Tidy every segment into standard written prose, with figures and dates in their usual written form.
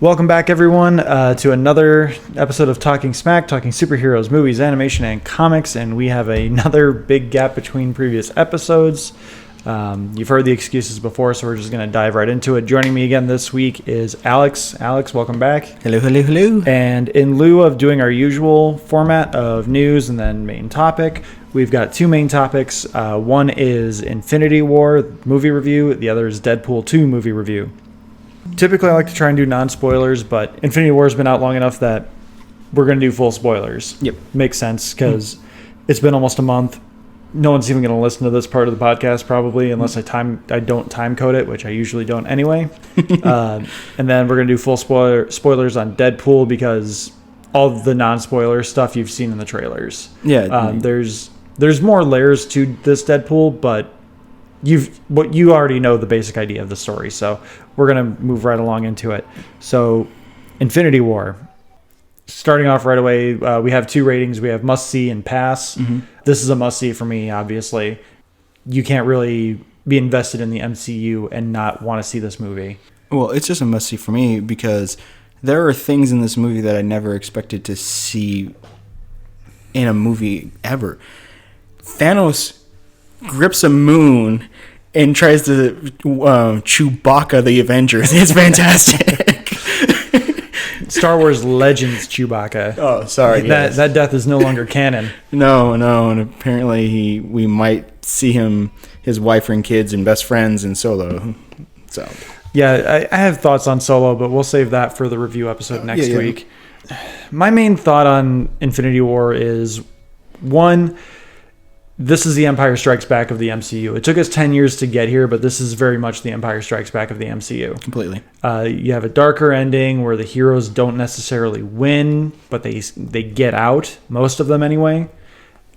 Welcome back, everyone, to another episode of Talking Smack, talking superheroes, movies, animation, and comics. And we have another big gap between previous episodes. You've heard the excuses before, so we're just going to dive right into it. Joining me again this week is Alex. Alex, welcome back. Hello, hello, hello. And in lieu of doing our usual format of news and then main topic, we've got two main topics. One is Infinity War movie review. The other is Deadpool 2 movie review. Typically, I like to try and do non-spoilers, but Infinity War has been out long enough that we're going to do full spoilers. Yep. Makes sense, because it's been almost a month. No one's even going to listen to this part of the podcast, probably, unless I don't time code it, which I usually don't anyway. And then we're going to do full spoilers on Deadpool, because all the non-spoiler stuff you've seen in the trailers. Yeah. There's more layers to this Deadpool, but you already know the basic idea of the story, so we're going to move right along into it. So, Infinity War. Starting off right away, we have two ratings. We have must-see and pass. Mm-hmm. This is a must-see for me, obviously. You can't really be invested in the MCU and not want to see this movie. Well, it's just a must-see for me because there are things in this movie that I never expected to see in a movie ever. Thanos grips a moon and tries to Chewbacca the Avengers. It's fantastic. Star Wars Legends Chewbacca. Oh, sorry. That death is no longer canon. No, and apparently we might see his wife and kids and best friends in Solo. So yeah, I have thoughts on Solo, but we'll save that for the review episode next week. My main thought on Infinity War is, one, this is the Empire Strikes Back of the MCU. It took us 10 years to get here, but this is very much the Empire Strikes Back of the MCU. Completely. You have a darker ending where the heroes don't necessarily win, but they get out, most of them anyway.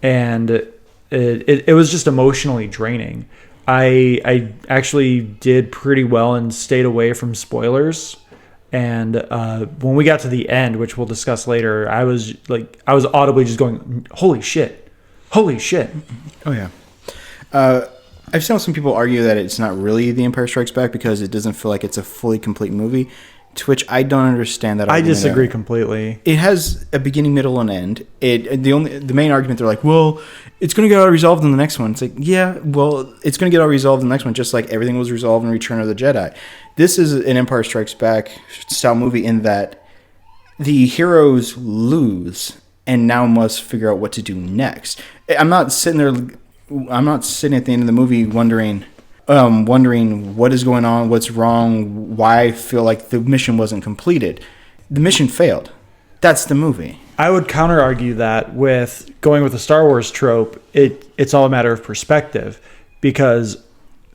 And it was just emotionally draining. I actually did pretty well and stayed away from spoilers. And when we got to the end, which we'll discuss later, I was audibly just going, holy shit. Holy shit. Oh, yeah. I've seen some people argue that it's not really The Empire Strikes Back because it doesn't feel like it's a fully complete movie, to which I don't understand that argument. I disagree completely. It has a beginning, middle, and end. The main argument, they're like, well, it's going to get all resolved in the next one. It's like, yeah, well, it's going to get all resolved in the next one, just like everything was resolved in Return of the Jedi. This is an Empire Strikes Back style movie in that the heroes lose and now must figure out what to do next. I'm not sitting at the end of the movie wondering what is going on, what's wrong, why I feel like the mission wasn't completed. The mission failed. That's the movie. I would counter argue that with going with the Star Wars trope, it's all a matter of perspective, because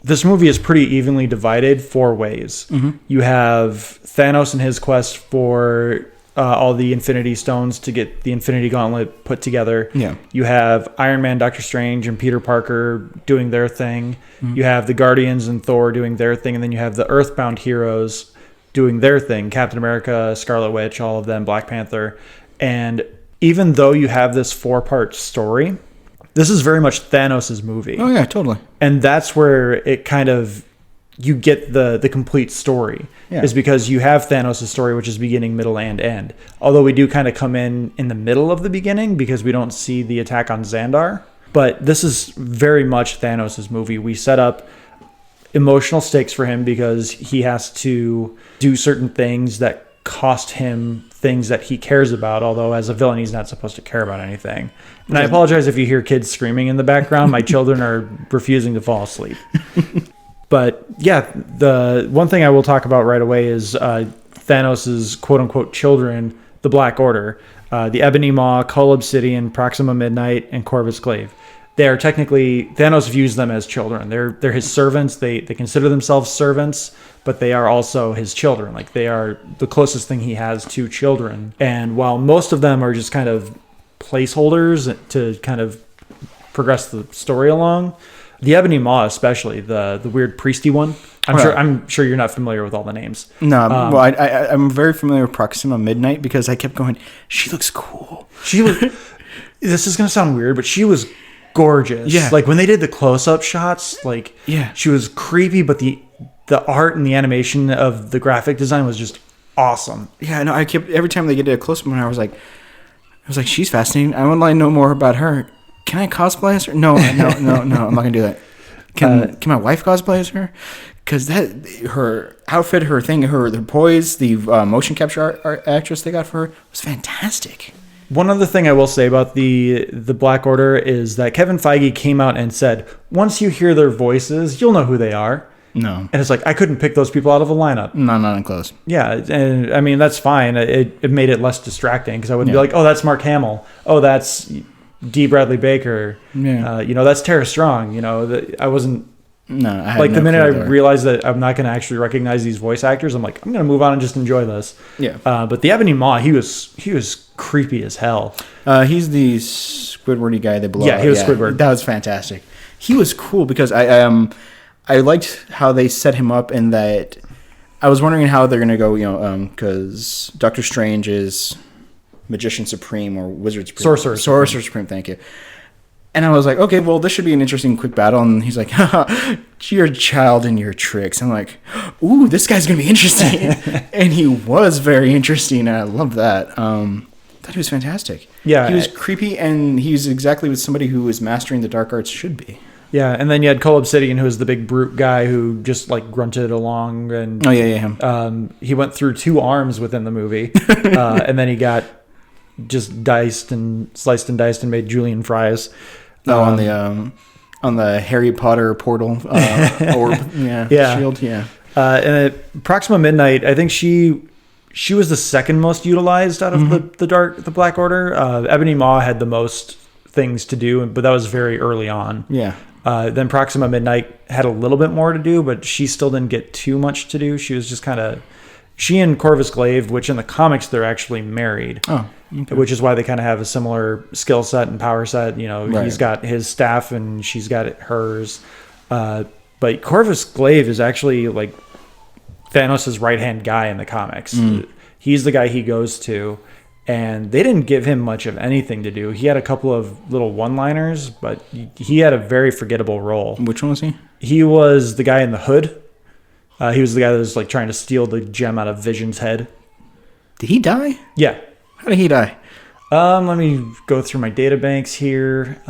this movie is pretty evenly divided four ways. Mm-hmm. You have Thanos and his quest for all the Infinity Stones to get the Infinity Gauntlet put together. Yeah. You have Iron Man, Doctor Strange, and Peter Parker doing their thing. Mm-hmm. You have the Guardians and Thor doing their thing. And then you have the Earthbound heroes doing their thing. Captain America, Scarlet Witch, all of them, Black Panther. And even though you have this four-part story, this is very much Thanos' movie. Oh, yeah, totally. And that's where it kind of... you get the complete story, is because you have Thanos' story, which is beginning, middle, and end. Although we do kind of come in the middle of the beginning because we don't see the attack on Xandar. But this is very much Thanos' movie. We set up emotional stakes for him because he has to do certain things that cost him things that he cares about, although as a villain he's not supposed to care about anything. And I apologize if you hear kids screaming in the background. My children are refusing to fall asleep. But yeah, the one thing I will talk about right away is Thanos' quote-unquote children, the Black Order, the Ebony Maw, Cull Obsidian, Proxima Midnight, and Corvus Glaive. They are technically, Thanos views them as children. They're his servants. They consider themselves servants, but they are also his children. Like, they are the closest thing he has to children. And while most of them are just kind of placeholders to kind of progress the story along, the Ebony Maw, especially the weird priesty one. I'm sure you're not familiar with all the names. No, well, I'm very familiar with Proxima Midnight because I kept going, she looks cool. This is gonna sound weird, but she was gorgeous. Yeah. Like when they did the close-up shots, she was creepy, but the art and the animation of the graphic design was just awesome. Yeah, no, I kept every time they get to a close up, I was like, she's fascinating. I would like to know more about her. Can I cosplay as her? No, I'm not gonna do that. Can my wife cosplay as her? Because her outfit, her thing, her poise, the motion capture actress they got for her was fantastic. One other thing I will say about the Black Order is that Kevin Feige came out and said, once you hear their voices, you'll know who they are. No. And it's like, I couldn't pick those people out of a lineup. No, not even close. Yeah, and I mean, that's fine. It made it less distracting because I wouldn't be like, oh, that's Mark Hamill. Oh, that's D. Bradley Baker. Yeah. That's Tara Strong. I wasn't... No, I had like no the minute I clue there. realized that I'm not going to actually recognize these voice actors, I'm like, I'm going to move on and just enjoy this. Yeah. But the Ebony Maw, he was creepy as hell. He's the Squidwardy guy that blew up. Yeah, he was Squidward. That was fantastic. He was cool because I liked how they set him up, and that I was wondering how they're going to go, because Doctor Strange is Magician Supreme or Wizard Supreme. Sorcerer Supreme, thank you. And I was like, okay, well, this should be an interesting quick battle. And he's like, haha, you're a child in your tricks. I'm like, ooh, this guy's going to be interesting. And he was very interesting, and I love that. I thought he was fantastic. Yeah. He was creepy, and he's exactly what somebody who is mastering the dark arts should be. Yeah, and then you had Cole Obsidian, who was the big brute guy who just like grunted along. And him. He went through 2 arms within the movie. And then he got just sliced and diced and made julienne fries. On the Harry Potter portal orb, shield, yeah. And at Proxima Midnight, I think she was the second most utilized out of the Black Order. Ebony Maw had the most things to do, but that was very early on. Yeah. Then Proxima Midnight had a little bit more to do, but she still didn't get too much to do. She was just kind of... She and Corvus Glaive, which in the comics they're actually married. Oh, okay. Which is why they kind of have a similar skill set and power set. Right. He's got his staff and she's got hers. But Corvus Glaive is actually like Thanos' right-hand guy in the comics. He's the guy he goes to. And they didn't give him much of anything to do. He had a couple of little one-liners, but he had a very forgettable role. Which one was he? He was the guy in the hood. He was the guy that was like trying to steal the gem out of Vision's head. Did he die? Yeah. How did he die? Let me go through my databanks here.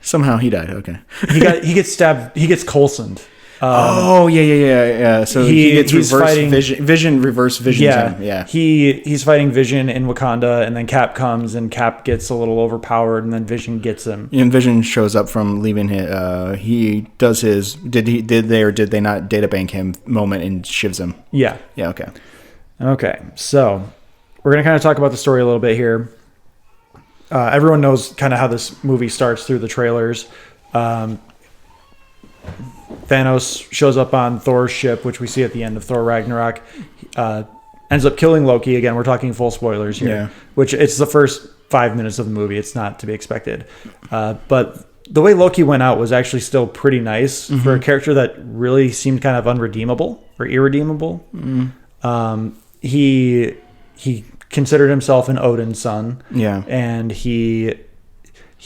Somehow he died. Okay. he gets stabbed. He gets Coulsoned. Yeah. So he gets reverse Vision. Reverse Vision. Yeah. He's fighting Vision in Wakanda, and then Cap comes, and Cap gets a little overpowered, and then Vision gets him. And Vision shows up from leaving. He does his did they or did they not databank him moment and shivs him. Yeah. Yeah. Okay. Okay. So we're gonna kind of talk about the story a little bit here. Everyone knows kind of how this movie starts through the trailers. Thanos shows up on Thor's ship, which we see at the end of Thor Ragnarok. Ends up killing Loki. Again, we're talking full spoilers here. Yeah. Which it's the first 5 minutes of the movie. It's not to be expected. But the way Loki went out was actually still pretty nice for a character that really seemed kind of unredeemable or irredeemable. He considered himself an Odin's son. Yeah. And he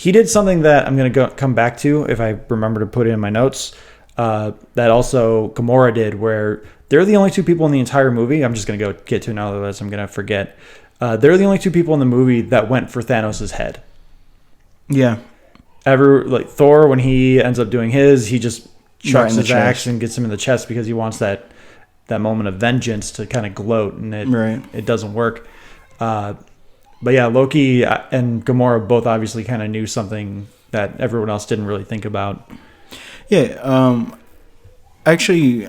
did something that I'm going to come back to if I remember to put it in my notes. That also Gamora did, where they're the only 2 people in the entire movie. I'm just going to get to it now, otherwise I'm going to forget. They're the only 2 people in the movie that went for Thanos' head. Yeah. Thor, when he ends up doing his, he just chucks his axe and gets him in the chest because he wants that moment of vengeance to kind of gloat, and it doesn't work. But yeah, Loki and Gamora both obviously kind of knew something that everyone else didn't really think about. Yeah, I actually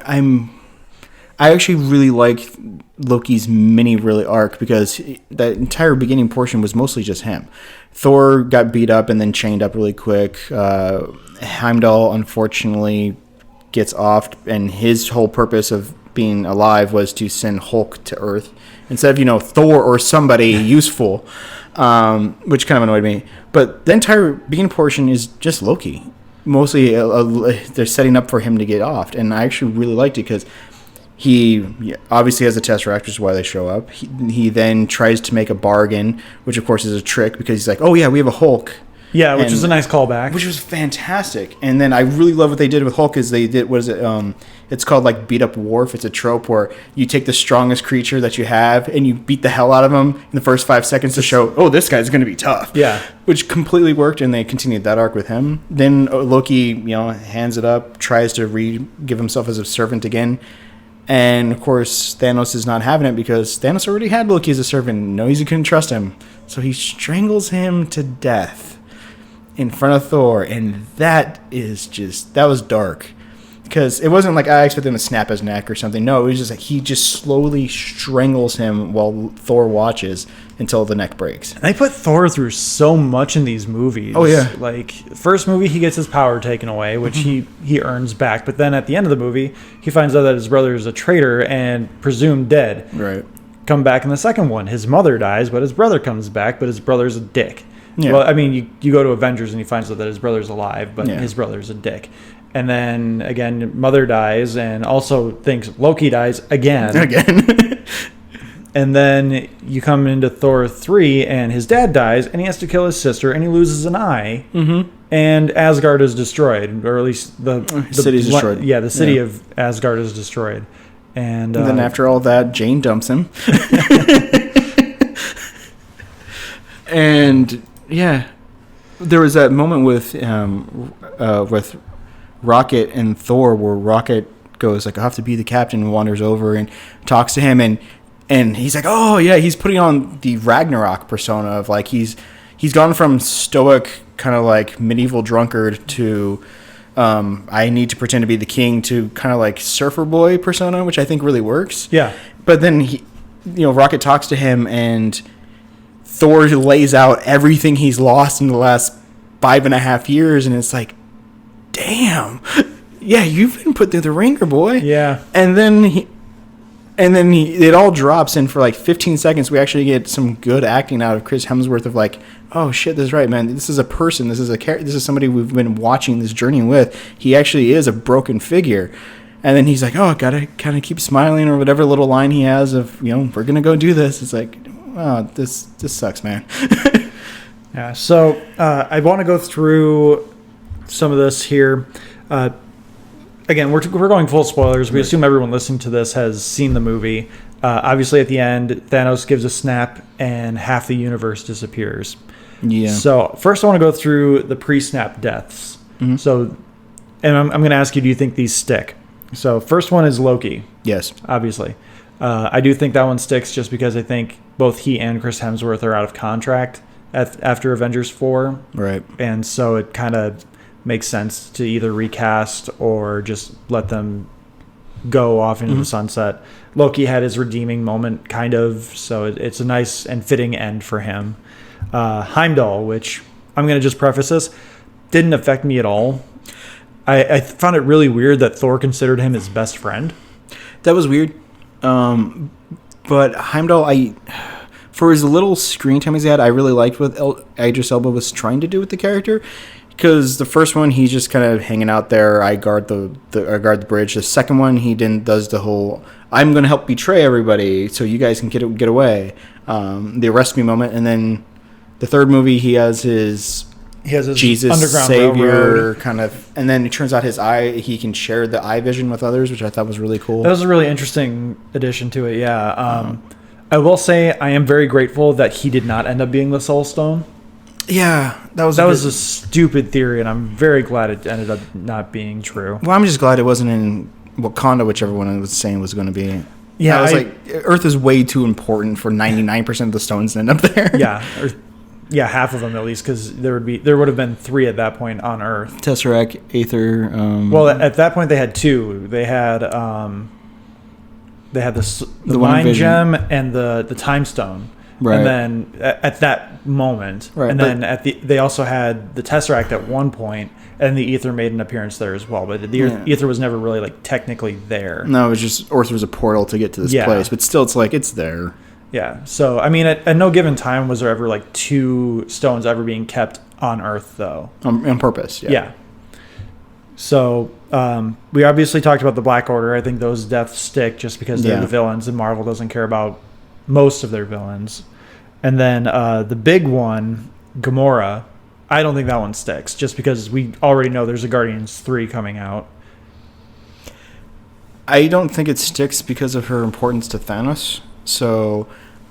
really like Loki's mini arc because that entire beginning portion was mostly just him. Thor got beat up and then chained up really quick. Heimdall unfortunately gets off, and his whole purpose of being alive was to send Hulk to Earth instead of Thor or somebody useful, which kind of annoyed me. But the entire beginning portion is just Loki. Mostly they're setting up for him to get off, and I actually really liked it because he obviously has a Tesseract, which is why they show up. He then tries to make a bargain, which of course is a trick because he's like, oh yeah, we have a Hulk, Yeah, which was a nice callback. Which was fantastic. And then I really love what they did with Hulk is they did, what is it? It's called like beat up wharf. It's a trope where you take the strongest creature that you have and you beat the hell out of him in the first 5 seconds to show, oh, this guy's going to be tough. Yeah. Which completely worked, and they continued that arc with him. Then Loki, hands it up, tries to give himself as a servant again. And, of course, Thanos is not having it because Thanos already had Loki as a servant. No, he couldn't trust him. So he strangles him to death in front of Thor. And that was dark. Because it wasn't like I expected him to snap his neck or something. No, it was just like he just slowly strangles him while Thor watches until the neck breaks. And they put Thor through so much in these movies. Oh, yeah. Like, first movie, he gets his power taken away, which he earns back. But then at the end of the movie, he finds out that his brother is a traitor and presumed dead. Right. Come back in the second one. His mother dies, but his brother comes back, but his brother's a dick. Yeah. Well, I mean, you go to Avengers and he finds out that his brother's alive, but his brother's a dick. And then, again, mother dies and also thinks Loki dies again. And then you come into Thor 3 and his dad dies and he has to kill his sister and he loses an eye. Mm-hmm. And Asgard is destroyed, or at least the city's destroyed. Yeah, the city of Asgard is destroyed. And then after all that, Jane dumps him. And, yeah, there was that moment with Rocket and Thor where Rocket goes like, I have to be the captain, and wanders over and talks to him, and he's like, oh yeah, he's putting on the Ragnarok persona of like he's gone from stoic kind of like medieval drunkard to I need to pretend to be the king to kind of like surfer boy persona, which I think really works. Yeah. But then Rocket talks to him and Thor lays out everything he's lost in the last 5.5 years, and it's like, damn, yeah, you've been put through the ringer, boy. Yeah. And then it all drops, and for like 15 seconds we actually get some good acting out of Chris Hemsworth of like, oh shit, this is right, man, this is a person, this is somebody we've been watching this journey with. He actually is a broken figure. And then he's like, oh, gotta kind of keep smiling, or whatever little line he has of, we're gonna go do this. It's like, oh, this sucks, man. Yeah. So I want to go through some of this here. Again, we're going full spoilers. We assume everyone listening to this has seen the movie. Obviously, at the end, Thanos gives a snap and half the universe disappears. Yeah. So first, I want to go through the pre-snap deaths. Mm-hmm. So, and I'm going to ask you, do you think these stick? So first one is Loki. Yes. Obviously. I do think that one sticks just because I think both he and Chris Hemsworth are out of contract after Avengers 4. Right. And so it kind of makes sense to either recast or just let them go off into the sunset. Loki had his redeeming moment, kind of, so it's a nice and fitting end for him. Heimdall, which I'm going to just preface this, didn't affect me at all. I found it really weird that Thor considered him his best friend. That was weird. But Heimdall, for his little screen time he's had, I really liked what Idris Elba was trying to do with the character. Because the first one, he's just kind of hanging out there. I guard the bridge. The second one, he does the whole, I'm going to help betray everybody so you guys can get away. The arrest me moment. And then the third movie, he has his Jesus Underground Savior Railroad kind of, and then it turns out he can share the eye vision with others, which I thought was really cool. That was a really interesting addition to it. Yeah. I will say I am very grateful that he did not end up being the Soul Stone. Yeah, that was a stupid theory, and I'm very glad it ended up not being true. Well, I'm just glad it wasn't in Wakanda, which everyone was saying was going to be. Yeah, I was like, Earth is way too important for 99% of the stones to end up there. Yeah, half of them at least, because there would have been 3 at that point on Earth. Tesseract, Aether. Well, at that point they had 2. They had the Mind Gem and the Time Stone. Right. And then at that moment, right, and then they also had the Tesseract at one point, and the Aether made an appearance there as well. But the Aether was never really like technically there. No, it was just Earth was a portal to get to this place, but still, it's like it's there. Yeah. So I mean, at no given time was there ever like 2 stones ever being kept on Earth, though. On purpose. Yeah. So we obviously talked about the Black Order. I think those deaths stick just because they're the villains, and Marvel doesn't care about most of their villains. And then the big one, Gamora, I don't think that one sticks, just because we already know there's a Guardians 3 coming out. I don't think it sticks because of her importance to Thanos. So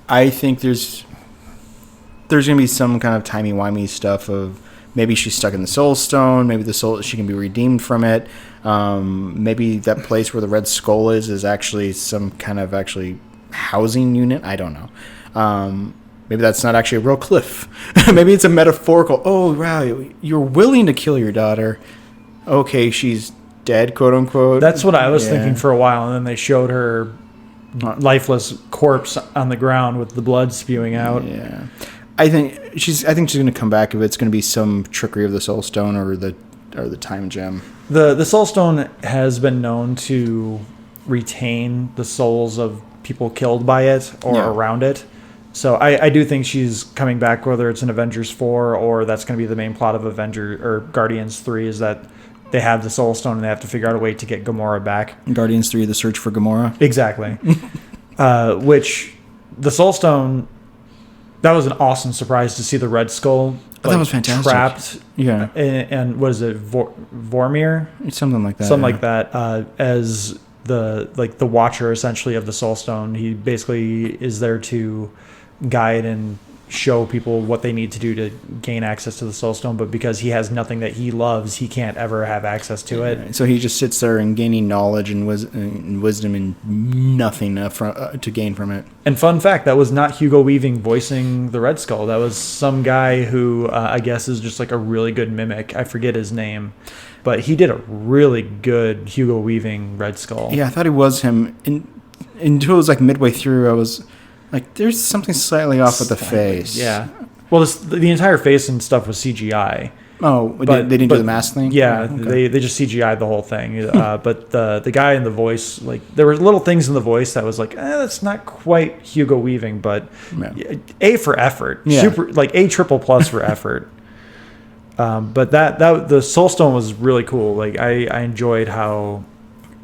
I think there's going to be some kind of timey-wimey stuff of maybe she's stuck in the Soul Stone. Maybe she can be redeemed from it. Maybe that place where the Red Skull is actually some kind of housing unit. I don't know. Maybe that's not actually a real cliff. Maybe it's a metaphorical. Oh, wow, you're willing to kill your daughter. Okay, she's dead, quote unquote. That's what I was thinking for a while, and then they showed her lifeless corpse on the ground with the blood spewing out. Yeah, I think she's going to come back if it's going to be some trickery of the Soul Stone or the Time Gem. The Soul Stone has been known to retain the souls of people killed by it or around it. So I do think she's coming back, whether it's in Avengers 4 or that's going to be the main plot of Guardians 3, is that they have the Soul Stone and they have to figure out a way to get Gamora back. Guardians 3, the search for Gamora. Exactly. Which, the Soul Stone, that was an awesome surprise to see the Red Skull. That was fantastic. Trapped. Yeah. And what is it? Vormir? Something like that. Something like that. As the Watcher, essentially, of the Soul Stone. He basically is there to guide and show people what they need to do to gain access to the Soul Stone, but because he has nothing that he loves, he can't ever have access to it. So he just sits there and gaining knowledge and wisdom and nothing to gain from it. And fun fact, that was not Hugo Weaving voicing the Red Skull. That was some guy who I guess is just like a really good mimic. I forget his name, but he did a really good Hugo Weaving Red Skull. Yeah, I thought it was him. Until it was like midway through, I was like, there's something slightly off with the face. Yeah. Well, the entire face and stuff was CGI. Oh, but they didn't do the mask thing? Yeah, okay. They just CGI'd the whole thing. But the guy in the voice, like, there were little things in the voice that was like, that's not quite Hugo Weaving, but A for effort. Yeah. Super, like, A triple plus for effort. But that the Soul Stone was really cool. Like, I enjoyed how...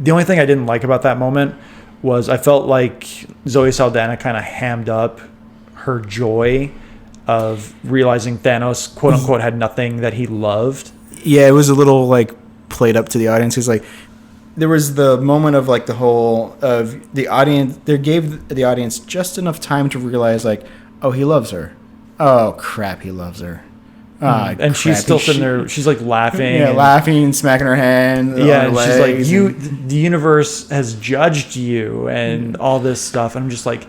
The only thing I didn't like about that moment was I felt like Zoe Saldana kind of hammed up her joy of realizing Thanos, quote unquote, had nothing that he loved. Yeah, it was a little like played up to the audience. It's like there was the moment of like the whole of the audience. They gave the audience just enough time to realize like, oh, he loves her. Oh crap, he loves her. And she's still sitting there. She's like laughing. Yeah, laughing, smacking her hand. Yeah, and she's like, the universe has judged you and all this stuff. And I'm just like,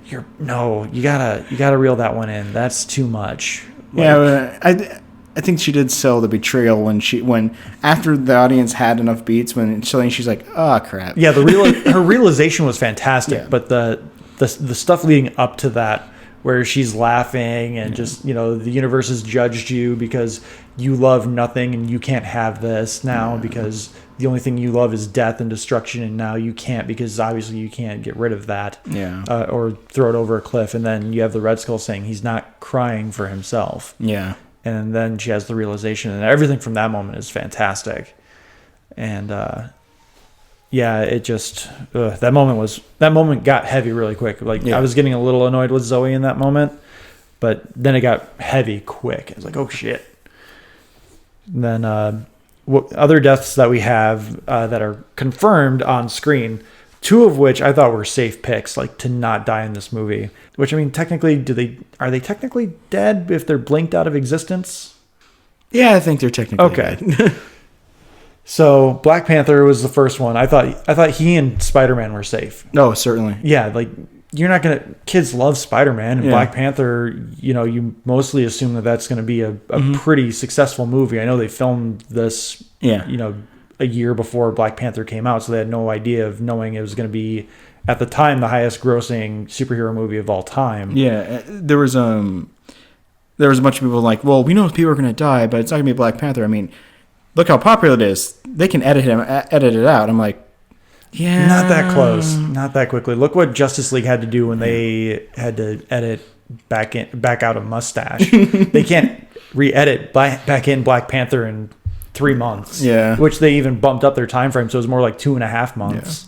you gotta reel that one in. That's too much. Like, yeah, I think she did sell the betrayal when after the audience had enough beats when suddenly she's like, oh crap. Yeah, her realization was fantastic, but the stuff leading up to that, where she's laughing and just, the universe has judged you because you love nothing and you can't have this now because the only thing you love is death and destruction, and now you can't because obviously you can't get rid of that or throw it over a cliff. And then you have the Red Skull saying he's not crying for himself. Yeah. And then she has the realization, and everything from that moment is fantastic. And it just that moment got heavy really quick. Like I was getting a little annoyed with Zoe in that moment, but then it got heavy quick. I was like, oh shit. And then other deaths that we have that are confirmed on screen, two of which I thought were safe picks, like to not die in this movie. Which, I mean, technically, are they technically dead if they're blinked out of existence? Yeah, I think they're technically dead. So Black Panther was the first one. I thought he and Spider-Man were safe. No, certainly. Yeah, like you're not gonna. Kids love Spider-Man and Black Panther. You mostly assume that that's going to be a pretty successful movie. I know they filmed this. A year before Black Panther came out, so they had no idea of knowing it was going to be at the time the highest grossing superhero movie of all time. Yeah, there was a bunch of people like, well, we know people are going to die, but it's not going to be Black Panther. I mean, look how popular it is. They can edit it out. I'm like, yeah, not that close, not that quickly. Look what Justice League had to do when they had to edit back out a mustache. They can't re-edit back in Black Panther in 3 months. Yeah, which they even bumped up their time frame, so it was more like 2.5 months.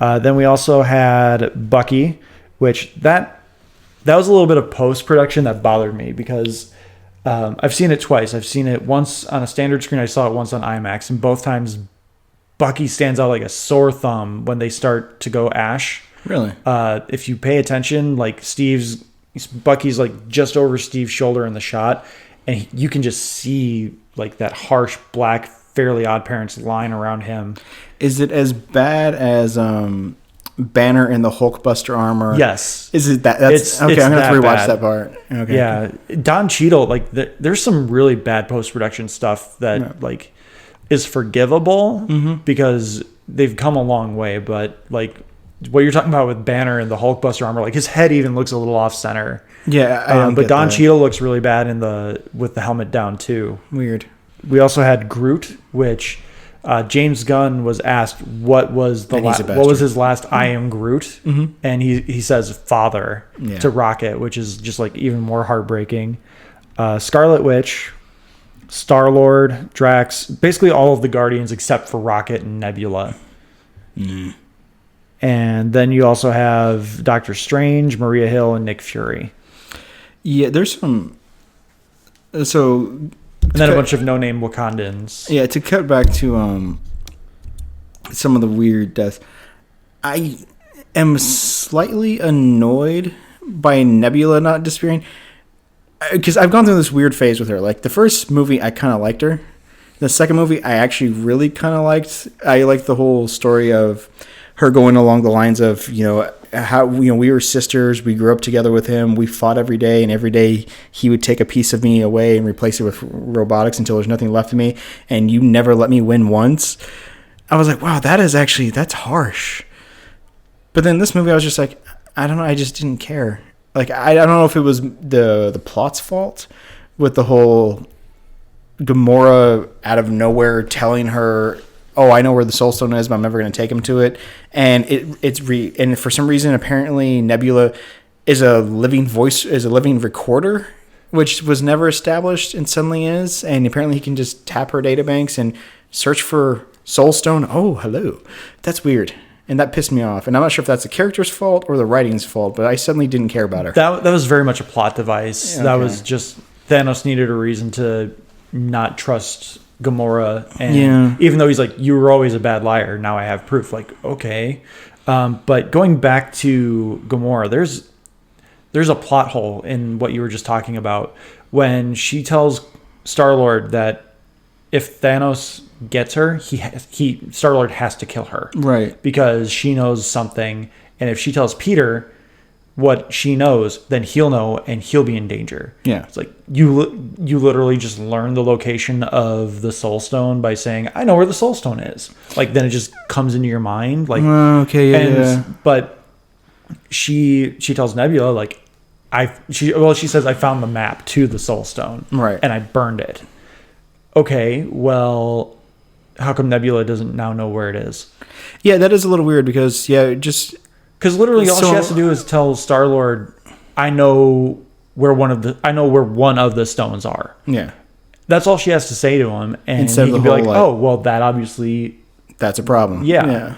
Yeah. Then we also had Bucky, which that was a little bit of post production that bothered me because I've seen it twice. I've seen it once on a standard screen. I saw it once on IMAX, and both times Bucky stands out like a sore thumb when they start to go Ash. Really? If you pay attention, like Bucky's like just over Steve's shoulder in the shot, and you can just see like that harsh black Fairly Odd Parents line around him. Is it as bad as Banner in the Hulkbuster armor? Yes. Is it that? That's okay. I'm gonna have to rewatch that part. Okay. Yeah, Don Cheadle, like there's some really bad post production stuff that like is forgivable because they've come a long way. But like what you're talking about with Banner and the Hulkbuster armor, like his head even looks a little off center. Yeah, but Don Cheadle looks really bad with the helmet down too. Weird. We also had Groot, which James Gunn was asked what was his last I am Groot, and he says father to Rocket, which is just like even more heartbreaking. Scarlet Witch, Star-Lord, Drax, basically all of the Guardians except for Rocket and Nebula. And then you also have Doctor Strange, Maria Hill, and Nick Fury. Yeah, there's some. So. And then a bunch of no-name Wakandans. Yeah, to cut back to some of the weird deaths, I am slightly annoyed by Nebula not disappearing. Because I've gone through this weird phase with her. Like, the first movie, I kind of liked her. The second movie, I actually really kind of liked. I liked the whole story of her going along the lines of, how we were sisters, we grew up together with him, we fought every day, and every day he would take a piece of me away and replace it with robotics until there's nothing left of me, and you never let me win once. I was like, wow, that's harsh. But then this movie, I was just like, I don't know, I just didn't care. Like, I don't know if it was the plot's fault with the whole Gamora out of nowhere telling her, oh, I know where the Soul Stone is, but I'm never going to take him to it. And and for some reason, apparently Nebula is a living recorder, which was never established and suddenly is. And apparently he can just tap her databanks and search for Soul Stone. Oh, hello. That's weird. And that pissed me off. And I'm not sure if that's the character's fault or the writing's fault, but I suddenly didn't care about her. That was very much a plot device. Yeah, okay. That was just Thanos needed a reason to not trust Gamora, and even though he's like, you were always a bad liar, now I have proof. Like, okay, but going back to Gamora, there's a plot hole in what you were just talking about when she tells Star-Lord that if Thanos gets her, Star-Lord has to kill her, right? Because she knows something, and if she tells Peter what she knows, then he'll know and he'll be in danger. Yeah. It's like you literally just learn the location of the Soul Stone by saying, I know where the Soul Stone is. Like, then it just comes into your mind. Like, okay, yeah. But she tells Nebula, like, she says, I found the map to the Soul Stone. Right. And I burned it. Okay, well, how come Nebula doesn't now know where it is? Yeah, that is a little weird because, because literally all she has to do is tell Star-Lord, I know where one of the stones are. Yeah. That's all she has to say to him. And instead he can be like, oh, well, that's a problem. Yeah.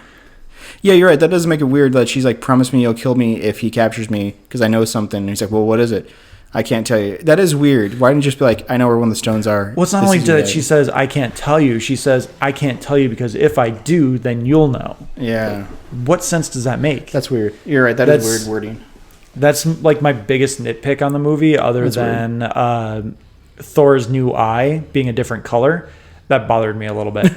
Yeah, you're right. That does make it weird that she's like, promise me you'll kill me if he captures me because I know something. And he's like, well, what is it? I can't tell you. That is weird. Why didn't you just be like, I know where one of the stones are? Well, it's not only that she says, I can't tell you. She says, I can't tell you because if I do, then you'll know. Yeah. What sense does that make? That's weird. You're right. That's weird wording. That's like my biggest nitpick on the movie other than Thor's new eye being a different color. That bothered me a little bit.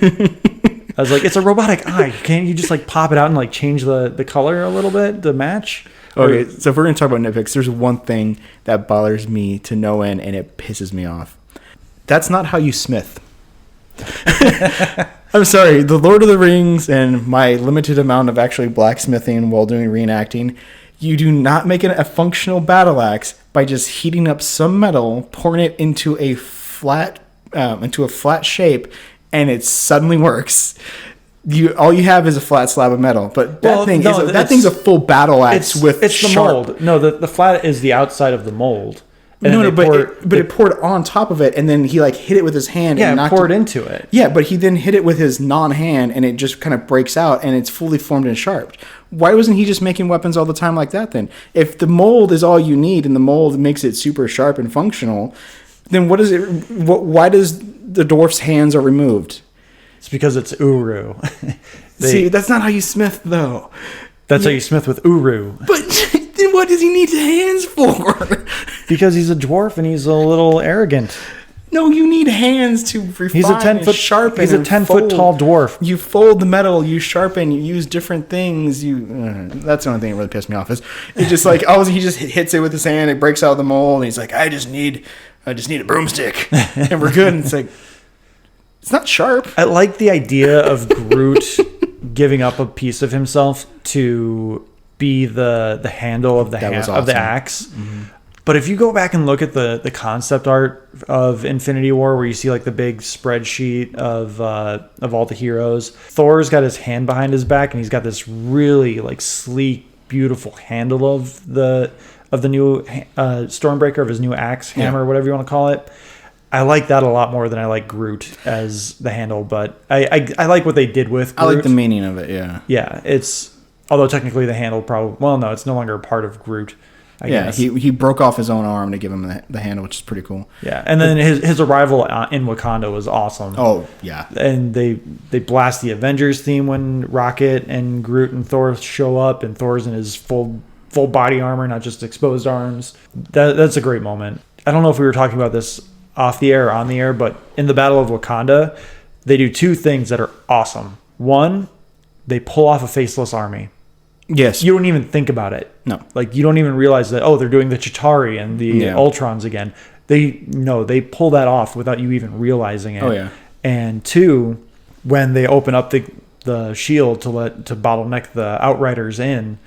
I was like, it's a robotic eye. Can't you just like pop it out and like change the color a little bit to match? Okay, so if we're going to talk about nitpicks, there's one thing that bothers me to no end, and it pisses me off. That's not how you smith. I'm sorry, The Lord of the Rings and my limited amount of actually blacksmithing while doing reenacting, you do not make a functional battle axe by just heating up some metal, pouring it into a flat shape, and it suddenly works. All you have is a flat slab of metal, but that thing's a full battle axe with it's the mold. No, the flat is the outside of the mold. But it poured on top of it, and then he like hit it with his hand. Yeah, and poured into it. Yeah, but he then hit it with his non-hand, and it just kind of breaks out, and it's fully formed and sharpened. Why wasn't he just making weapons all the time like that then? If the mold is all you need, and the mold makes it super sharp and functional, Then what is it? Why does the dwarf's hands are removed? It's because it's Uru. See, that's not how you smith, though. That's how you smith with Uru. But then what does he need hands for? Because he's a dwarf and he's a little arrogant. No, you need hands to refine. He's a 10-foot sharpen. He's a 10-foot tall dwarf. You fold the metal. You sharpen. You use different things. That's the only thing that really pissed me off. Is it just like he just hits it with his hand. It breaks out of the mold. And he's like, I just need a broomstick, and we're good. And it's like, it's not sharp. I like the idea of Groot giving up a piece of himself to be the handle of the awesome. of the axe. Mm-hmm. But if you go back and look at the concept art of Infinity War, where you see like the big spreadsheet of all the heroes, Thor's got his hand behind his back, and he's got this really like sleek, beautiful handle of the new Stormbreaker, of his new axe, hammer, whatever you want to call it. I like that a lot more than I like Groot as the handle, but I like what they did with Groot. I like the meaning of it, yeah. Yeah, although technically the handle it's no longer a part of Groot. I guess. He broke off his own arm to give him the handle, which is pretty cool. Yeah, and then his arrival in Wakanda was awesome. Oh, yeah. And they blast the Avengers theme when Rocket and Groot and Thor show up, and Thor's in his full body armor, not just exposed arms. That's a great moment. I don't know if we were talking about this off the air or on the air, but in the Battle of Wakanda, they do two things that are awesome. One, they pull off a faceless army. Yes. You don't even think about it. No. Like, you don't even realize that, they're doing the Chitauri and the Ultrons again. They pull that off without you even realizing it. Oh, yeah. And two, when they open up the shield to bottleneck the Outriders in,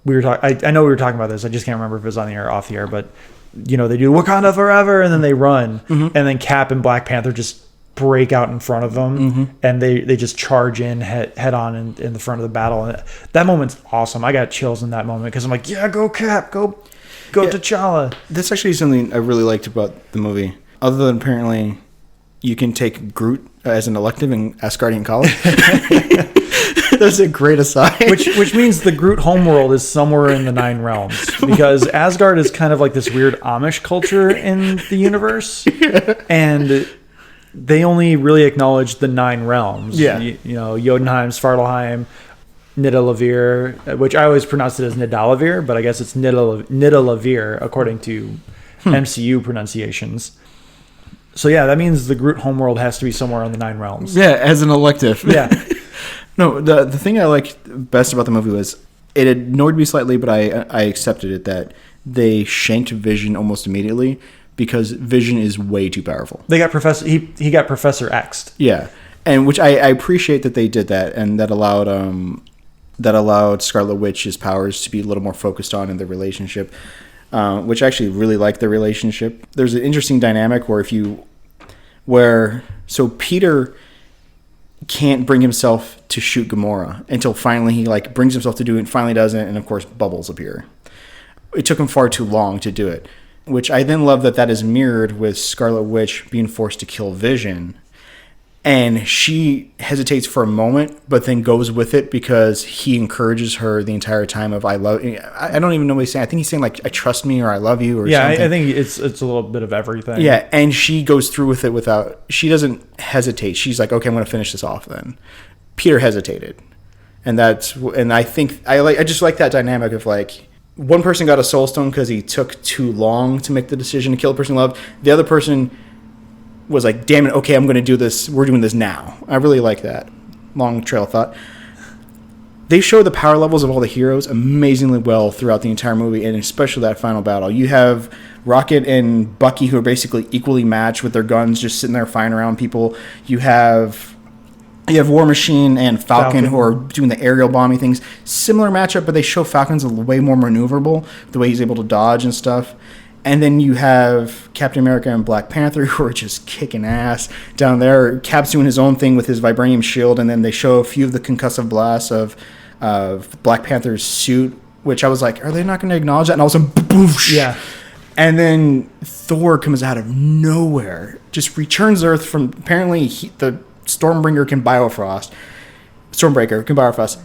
I know we were talking about this. I just can't remember if it was on the air or off the air, but, they do Wakanda forever, and then they run. Mm-hmm. And then Cap and Black Panther just break out in front of them, mm-hmm. and they just charge in head on in the front of the battle. And that moment's awesome. I got chills in that moment because I'm like, yeah, go Cap, go T'Challa. That's actually something I really liked about the movie. Other than apparently you can take Groot as an elective in Asgardian College. That's a great aside. Which means the Groot homeworld is somewhere in the Nine Realms, because Asgard is kind of like this weird Amish culture in the universe, and they only really acknowledge the Nine Realms. Yeah. Jotunheim, Svartalheim, Nidavellir, which I always pronounce it as Nidavellir, but I guess it's Nidavellir according to MCU pronunciations. So yeah, that means the Groot homeworld has to be somewhere on the Nine Realms. Yeah, as an elective. Yeah. No, the thing I liked best about the movie was, it annoyed me slightly, but I accepted it, that they shanked Vision almost immediately, because Vision is way too powerful. They got he got Professor X'd. Yeah, and which I appreciate that they did that, and that allowed Scarlet Witch's powers to be a little more focused on in their relationship, which I actually really like their relationship. There's an interesting dynamic where Peter can't bring himself to shoot Gamora until finally he brings himself to do it, and finally does it, and of course bubbles appear. It took him far too long to do it. Which I then love that is mirrored with Scarlet Witch being forced to kill Vision. And she hesitates for a moment, but then goes with it because he encourages her the entire time of, I love you. I don't even know what he's saying. I think he's saying, I trust me, or I love you, or something. I think it's a little bit of everything. Yeah, and she goes through with it she doesn't hesitate. She's like, okay, I'm going to finish this off then. Peter hesitated. And I think, I just like that dynamic of one person got a soul stone because he took too long to make the decision to kill the person he loved. The other person was like, damn it, okay, I'm going to do this. We're doing this now. I really like that. Long trail of thought. They show the power levels of all the heroes amazingly well throughout the entire movie, and especially that final battle. You have Rocket and Bucky, who are basically equally matched with their guns, just sitting there firing around people. You have War Machine and Falcon, who are doing the aerial bombing things. Similar matchup, but they show Falcon's way more maneuverable, the way he's able to dodge and stuff. And then you have Captain America and Black Panther, who are just kicking ass down there. Cap's doing his own thing with his vibranium shield, and then they show a few of the concussive blasts of Black Panther's suit, which I was like, are they not going to acknowledge that? And all of a sudden, boosh! Yeah. And then Thor comes out of nowhere, just returns Earth from, apparently, the Stormbreaker can Bifrost,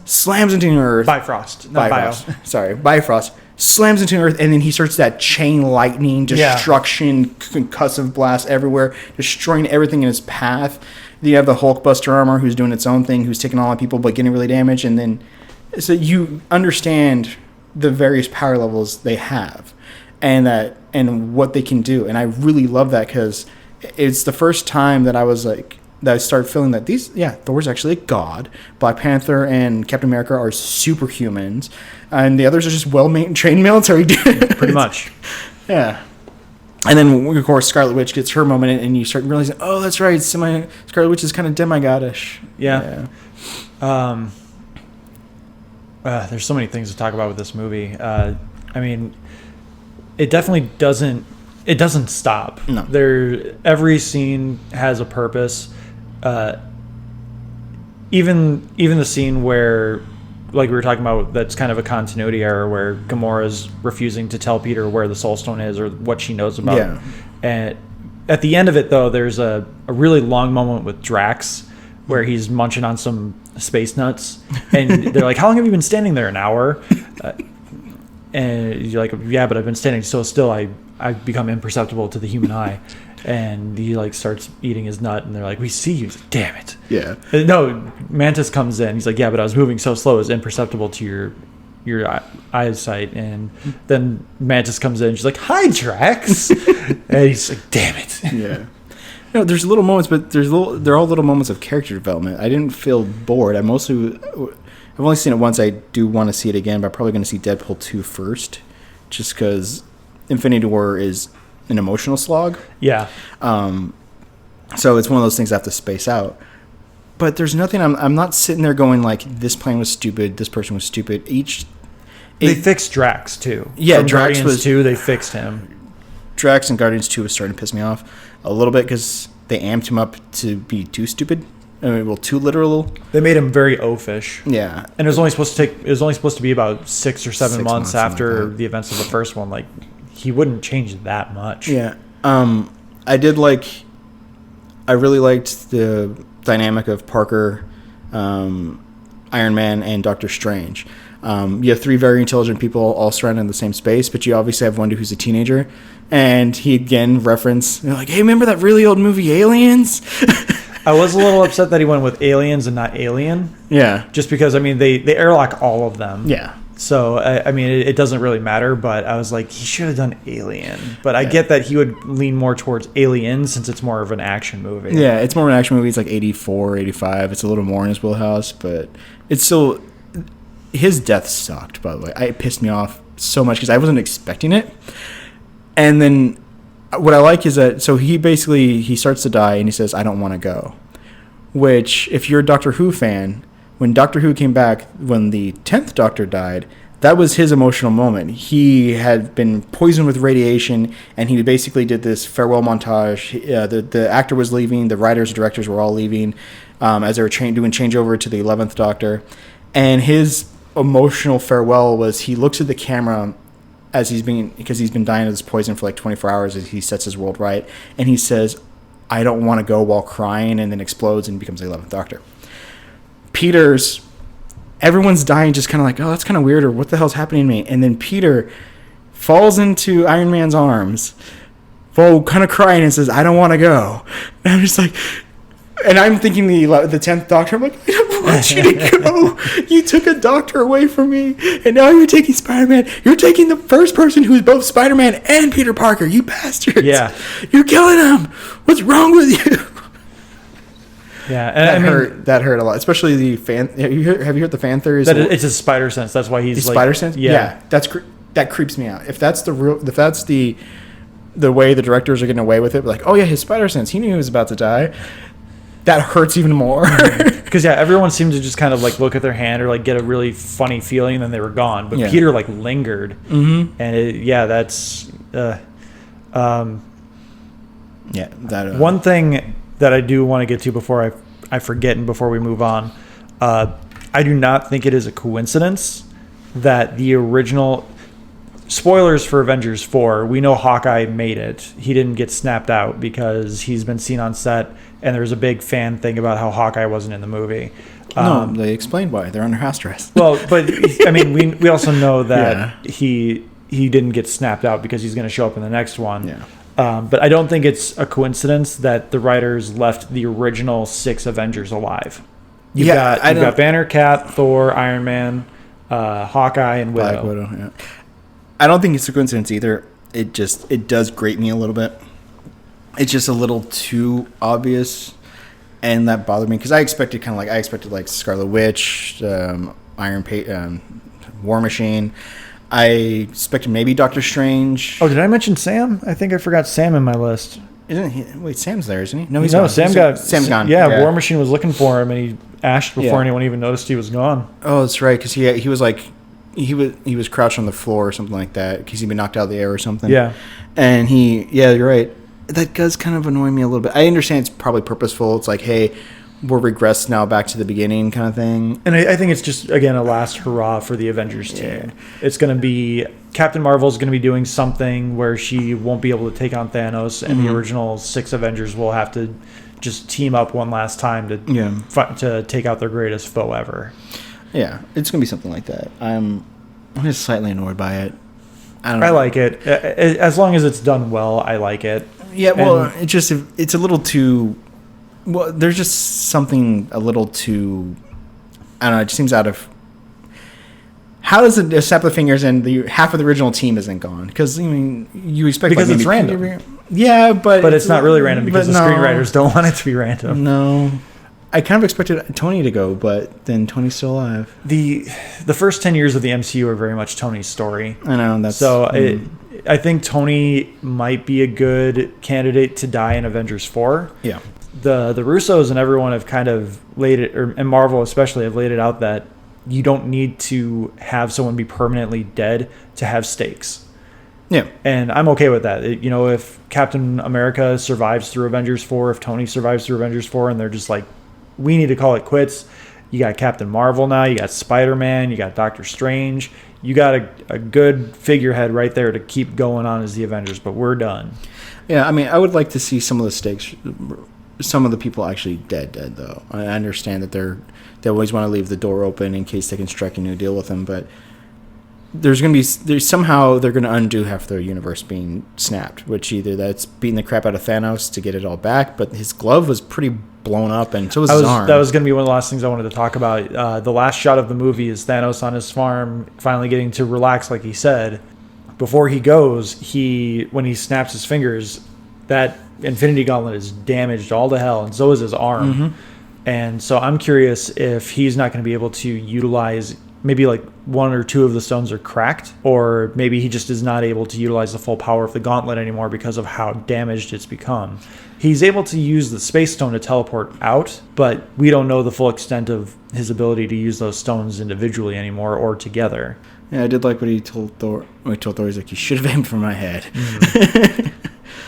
slams into Earth. Bifrost. Not Bio. Sorry, Bifrost. slams into Earth, and then he starts that chain lightning, destruction, concussive blast everywhere, destroying everything in his path. Then you have the Hulkbuster armor, who's doing its own thing, who's taking all the people but getting really damaged, and then so you understand the various power levels they have, and what they can do, and I really love that because it's the first time that I was like. That I started feeling that Thor's actually a god. Black Panther and Captain America are superhumans, and the others are just trained military dudes. Pretty much. Yeah. And then, of course, Scarlet Witch gets her moment, and you start realizing, oh, that's right, Scarlet Witch is kind of demigodish. Yeah. There's so many things to talk about with this movie. I mean, it definitely doesn't stop. No. Every scene has a purpose. Even the scene where, like we were talking about, that's kind of a continuity error where Gamora's refusing to tell Peter where the Soul Stone is or what she knows about. Yeah. And at the end of it, though, there's a really long moment with Drax where he's munching on some space nuts, and they're like, "How long have you been standing there? An hour?" And you're like, "Yeah, but I've been standing so still, I've become imperceptible to the human eye." And he like starts eating his nut, and they're like, "We see you." He's like, "Damn it!" Yeah. No, Mantis comes in. He's like, "Yeah, but I was moving so slow, it's imperceptible to your eyesight." And then Mantis comes in. She's like, "Hi, Drax," and he's like, "Damn it!" Yeah. There's little moments, but they're all little moments of character development. I didn't feel bored. I've only seen it once. I do want to see it again, but I'm probably going to see Deadpool 2 first, just because Infinity War is an emotional slog. Yeah. So it's one of those things I have to space out. But there's nothing. I'm not sitting there going like, this plan was stupid, this person was stupid. They fixed Drax too. Yeah, From Drax Guardians was 2. They fixed him. Drax and Guardians 2 was starting to piss me off a little bit because they amped him up to be too stupid. I mean, too literal. They made him very oafish. Yeah, and it was only supposed to be about 6 or 7 months after the events of the first one. Like, he wouldn't change that much. Yeah. I really liked the dynamic of Parker, Iron Man, and Doctor Strange. You have 3 very intelligent people all surrounded in the same space, but you obviously have one who's a teenager. And he again referenced, like, hey, remember that really old movie Aliens? I was a little upset that he went with Aliens and not Alien. Yeah. Just because, I mean, they airlock all of them. Yeah. So, I mean, it doesn't really matter, but I was like, he should have done Alien. But I get that he would lean more towards Alien since it's more of an action movie. Yeah, it's more of an action movie. It's like 84, 85. It's a little more in his wheelhouse, but it's still... His death sucked, by the way. It pissed me off so much because I wasn't expecting it. And then what I like is that, so he starts to die and he says, I don't want to go. Which, if you're a Doctor Who fan, when Doctor Who came back, when the 10th Doctor died, that was his emotional moment. He had been poisoned with radiation, and he basically did this farewell montage. The actor was leaving, the writers and directors were all leaving as they were doing changeover to the 11th Doctor. And his emotional farewell was he looks at the camera because he's been dying of this poison for like 24 hours as he sets his world right, and he says, I don't want to go, while crying, and then explodes and becomes the 11th Doctor. Everyone's dying, just kind of like, oh, that's kind of weird, or what the hell's happening to me? And then Peter falls into Iron Man's arms, kind of crying, and says, I don't want to go. And I'm just like, and I'm thinking the 10th Doctor, I'm like, I don't want you to go. You took a doctor away from me, and now you're taking Spider-Man. You're taking the first person who's both Spider-Man and Peter Parker, you bastards. Yeah. You're killing him. What's wrong with you? Yeah, and that hurt a lot, especially the fan. Have you heard the fan theories? That it's a spider sense. That's why he's like, spider sense. Yeah, that creeps me out. If that's the way the directors are getting away with it, like, oh yeah, his spider sense. He knew he was about to die. That hurts even more. Because everyone seemed to just kind of like look at their hand or like get a really funny feeling, and then they were gone. But Peter like lingered, and that's one thing that I do want to get to before I forget and before we move on. I do not think it is a coincidence that the original... Spoilers for Avengers 4. We know Hawkeye made it. He didn't get snapped out because he's been seen on set, and there was a big fan thing about how Hawkeye wasn't in the movie. No, they explained why. They're under house arrest. Well, but I mean, we also know that he he didn't get snapped out because he's going to show up in the next one. Yeah. But I don't think it's a coincidence that the writers left the original 6 Avengers alive. You've got Banner, Cap, Thor, Iron Man, Hawkeye, and Widow. Black Widow, yeah. I don't think it's a coincidence either. It does grate me a little bit. It's just a little too obvious, and that bothered me because I expected Scarlet Witch, War Machine. I expected maybe Doctor Strange. Oh, did I mention Sam? I think I forgot Sam in my list. Isn't he? Wait, Sam's there, isn't he? No, he's not. Sam's gone. Yeah, War Machine was looking for him, and he ashed before anyone even noticed he was gone. Oh, that's right, because he was like he was crouched on the floor or something like that because he'd been knocked out of the air or something. Yeah, and you're right. That does kind of annoy me a little bit. I understand it's probably purposeful. It's like, hey, we're regressed now back to the beginning kind of thing. And I think it's just, again, a last hurrah for the Avengers team. Yeah. It's going to be... Captain Marvel's going to be doing something where she won't be able to take on Thanos, and the original 6 Avengers will have to just team up one last time to take out their greatest foe ever. Yeah, it's going to be something like that. I'm just slightly annoyed by it. I like it. As long as it's done well, I like it. Yeah, well, it's a little too... Well, there's just something a little too... I don't know, it just seems out of... How does it snap the fingers and half of the original team isn't gone? Because, I mean, you expect... Because it's random. Yeah, but it's not really random because the screenwriters don't want it to be random. No. I kind of expected Tony to go, but then Tony's still alive. The first 10 years of the MCU are very much Tony's story. I know, that's... So, I think Tony might be a good candidate to die in Avengers 4. Yeah. The Russos and everyone have kind of laid it, and Marvel especially, have laid it out that you don't need to have someone be permanently dead to have stakes. Yeah. And I'm okay with that. If Captain America survives through Avengers 4, if Tony survives through Avengers 4, and they're just like, we need to call it quits. You got Captain Marvel now, you got Spider-Man, you got Doctor Strange. You got a good figurehead right there to keep going on as the Avengers, but we're done. Yeah, I mean, I would like to see some of the stakes... Some of the people actually dead though. I understand that they always want to leave the door open in case they can strike a new deal with them, but somehow they're going to undo half their universe being snapped, which either that's beating the crap out of Thanos to get it all back, but his glove was pretty blown up, and so was his arm. That was going to be one of the last things I wanted to talk about. The last shot of the movie is Thanos on his farm, finally getting to relax, like he said. Before he goes, when he snaps his fingers, that Infinity Gauntlet is damaged all to hell, and so is his arm. Mm-hmm. And so I'm curious if he's not going to be able to utilize, maybe like 1 or 2 of the stones are cracked, or maybe he just is not able to utilize the full power of the gauntlet anymore because of how damaged it's become. He's able to use the Space Stone to teleport out, but we don't know the full extent of his ability to use those stones individually anymore or together. Yeah, I did like what he told Thor. He's like, you should have aimed for my head. Mm-hmm.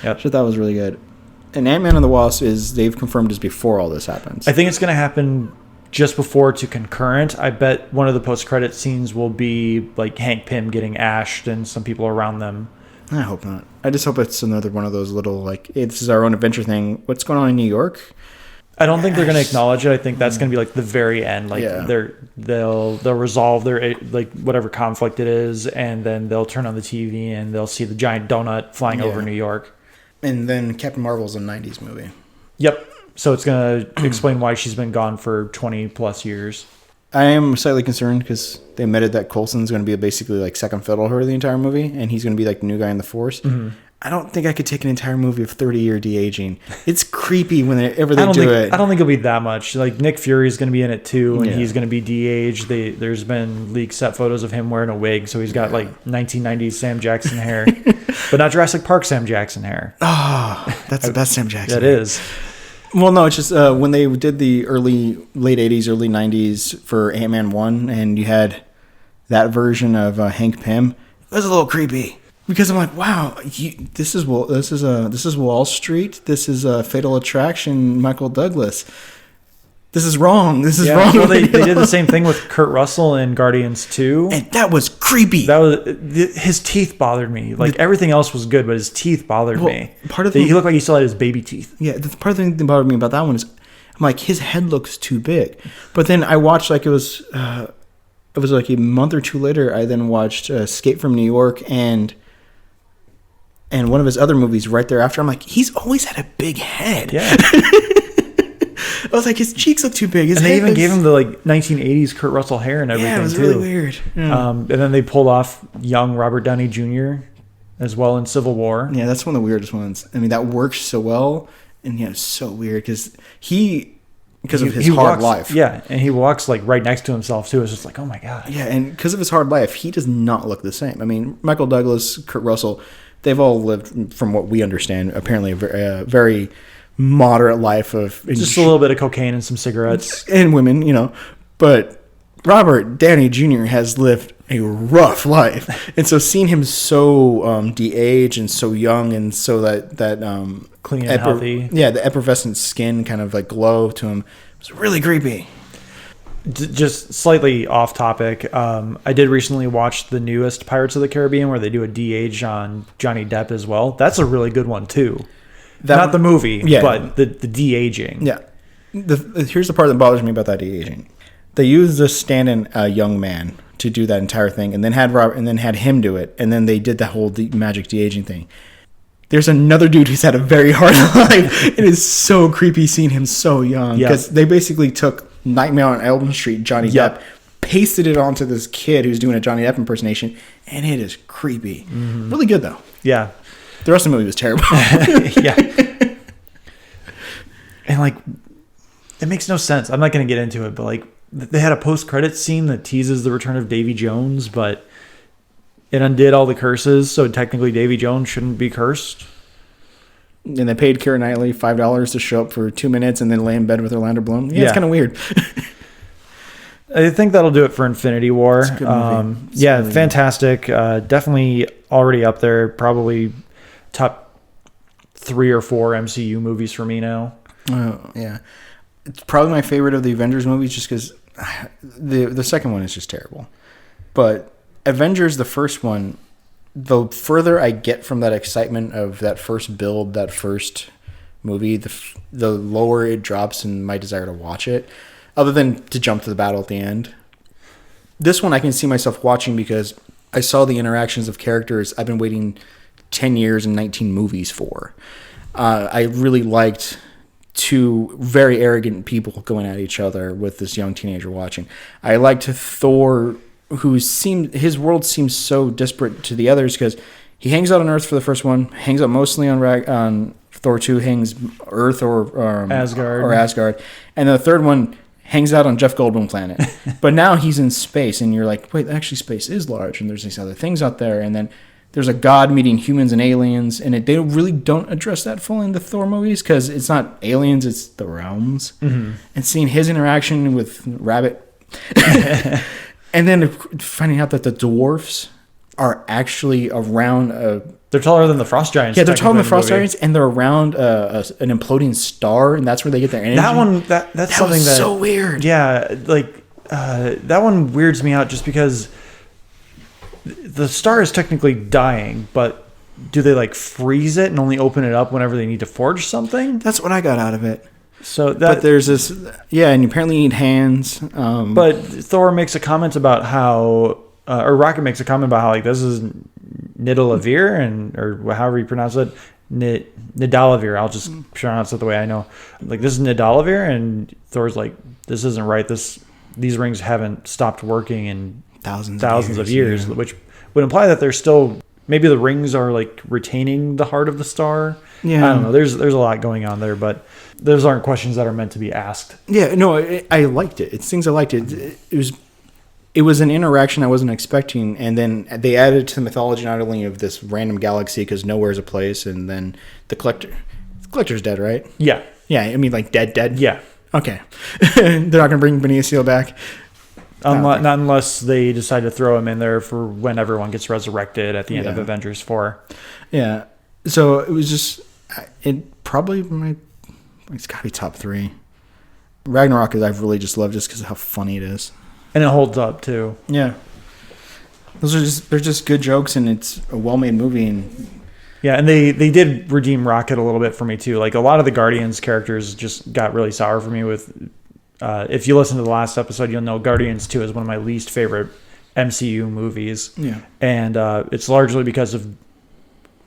Yep. I thought that was really good. And Ant-Man and the Wasp they've confirmed is before all this happens. I think it's going to happen just before to concurrent. I bet one of the post-credit scenes will be like Hank Pym getting ashed and some people around them. I hope not. I just hope it's another one of those little like, hey, this is our own adventure thing. What's going on in New York? I don't think they're going to acknowledge it. I think that's going to be like the very end. Like they'll resolve their like whatever conflict it is, and then they'll turn on the TV and they'll see the giant donut flying over New York. And then Captain Marvel's a 90s movie. Yep. So it's going to explain why she's been gone for 20 plus years. I am slightly concerned because they admitted that Coulson's going to be basically like second fiddle to her the entire movie, and he's going to be like the new guy in the Force. Mm-hmm. I don't think I could take an entire movie of 30-year de-aging. It's creepy whenever they do it. I don't think it'll be that much. Like Nick Fury is going to be in it too, and he's going to be de-aged. There's been leaked set photos of him wearing a wig, so he's got like 1990s Sam Jackson hair, but not Jurassic Park Sam Jackson hair. Oh, that's the best Sam Jackson. That is. Well, no, it's just when they did the late 80s, early 90s for Ant-Man 1, and you had that version of Hank Pym, it was a little creepy. Because I'm like, wow, this is Wall Street. This is Fatal Attraction. Michael Douglas. This is wrong. This is wrong. Well, they did the same thing with Kurt Russell in Guardians 2, and that was creepy. His teeth bothered me. Like everything else was good, but his teeth bothered me. He looked like he still had his baby teeth. Yeah, the part of the thing that bothered me about that one is, I'm like, his head looks too big. But then I watched like it was it was like a month or two later, I then watched Escape from New York and one of his other movies right thereafter. I'm like, he's always had a big head. Yeah. I was like, his cheeks look too big. And they even gave him the like 1980s Kurt Russell hair and everything, it was too. really weird. Yeah. And then they pulled off young Robert Downey Jr. as well in Civil War. Yeah, that's one of the weirdest ones. I mean, that works so well, and yeah, it's so weird because of his hard life. Yeah, and he walks like right next to himself too. It's just like, oh my god. Yeah, and because of his hard life, he does not look the same. I mean, Michael Douglas, Kurt Russell, they've all lived, from what we understand, apparently a very moderate life of just a little bit of cocaine and some cigarettes and women, But Robert Downey Jr. has lived a rough life, and so seeing him so de-aged and so young, and so that clean and healthy, the effervescent skin kind of like glow to him, was really creepy. Just slightly off topic. I did recently watch the newest Pirates of the Caribbean where they do a de-age on Johnny Depp as well. That's a really good one too. Not the movie, but the de-aging. Yeah. Here's the part that bothers me about that de-aging. They used a stand-in young man to do that entire thing, and then had him do it, and then they did that whole magic de-aging thing. There's another dude who's had a very hard life. It is so creepy seeing him so young, because they basically took Nightmare on Elm Street Johnny Depp, pasted it onto this kid who's doing a Johnny Depp impersonation, and it is creepy. Mm-hmm. Really good though. Yeah. The rest of the movie was terrible. Yeah. And like, it makes no sense. I'm not going to get into it, but like, they had a post-credits scene that teases the return of Davy Jones, but it undid all the curses, so technically Davy Jones shouldn't be cursed. And they paid Keira Knightley $5 to show up for 2 minutes and then lay in bed with Orlando Bloom. Yeah, it's kind of weird. I think that'll do it for Infinity War. It's a good movie. Really fantastic. Definitely already up there. Probably top 3 or 4 MCU movies for me now. Oh, yeah. It's probably my favorite of the Avengers movies just because the second one is just terrible. But Avengers, the first one, the further I get from that excitement of that first build, that first movie, the lower it drops in my desire to watch it, other than to jump to the battle at the end. This one I can see myself watching because I saw the interactions of characters I've been waiting 10 years and 19 movies for. I really liked 2 very arrogant people going at each other with this young teenager watching. I liked Thor, his world seems so disparate to the others because he hangs out on Earth for the first one, hangs out mostly on Thor 2, hangs Earth or Asgard, and the third one hangs out on Jeff Goldblum planet. But now he's in space, and you're like, wait, actually space is large, and there's these other things out there, and then there's a god meeting humans and aliens, and they really don't address that fully in the Thor movies because it's not aliens, it's the realms. Mm-hmm. And seeing his interaction with Rabbit, and then finding out that the dwarfs are actually around they're taller than the frost giants. Yeah, they're taller than the frost giants, and they're around an imploding star, and that's where they get their energy. That one, that's something that's so weird. Yeah, like that one weirds me out just because the star is technically dying, but do they like freeze it and only open it up whenever they need to forge something? That's what I got out of it. So but there's this, and you apparently need hands. But Thor makes a comment about how, or Rocket makes a comment about how like this is Nidavellir or however you pronounce it, Nidavellir. I'll just pronounce it the way I know. Like this is Nidavellir, and Thor's like, this isn't right. These rings haven't stopped working in thousands of years, which would imply that they're still, maybe the rings are like retaining the heart of the star. Yeah, I don't know. There's a lot going on there, but those aren't questions that are meant to be asked. Yeah, no, I liked it. It's things I liked. It was an interaction I wasn't expecting, and then they added to the mythology not only of this random galaxy because nowhere's a place, and then the collector's dead, right? Yeah. Yeah, I mean like dead. Yeah. Okay. They're not gonna bring Benicio back. Not unless they decide to throw him in there for when everyone gets resurrected at the end of Avengers 4. Yeah. So it was just, it's got to be top 3. Ragnarok is I've really just loved just because of how funny it is. And it holds up too. Yeah. They're just good jokes, and it's a well-made movie. And yeah, and they did redeem Rocket a little bit for me too. Like a lot of the Guardians characters just got really sour for me with if you listen to the last episode, you'll know Guardians 2 is one of my least favorite MCU movies. Yeah. And it's largely because of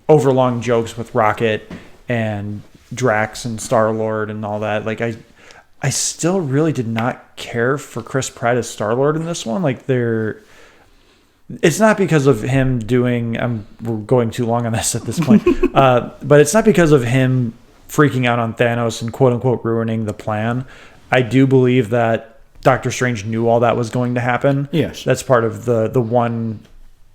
overlong jokes with Rocket and Drax and Star-Lord and all that. Like, I still really did not care for Chris Pratt as Star-Lord in this one. Like, it's not because of him doing... we're going too long on this at this point. But it's not because of him freaking out on Thanos and quote-unquote ruining the plan. I do believe that Doctor Strange knew all that was going to happen. Yes. That's part of the one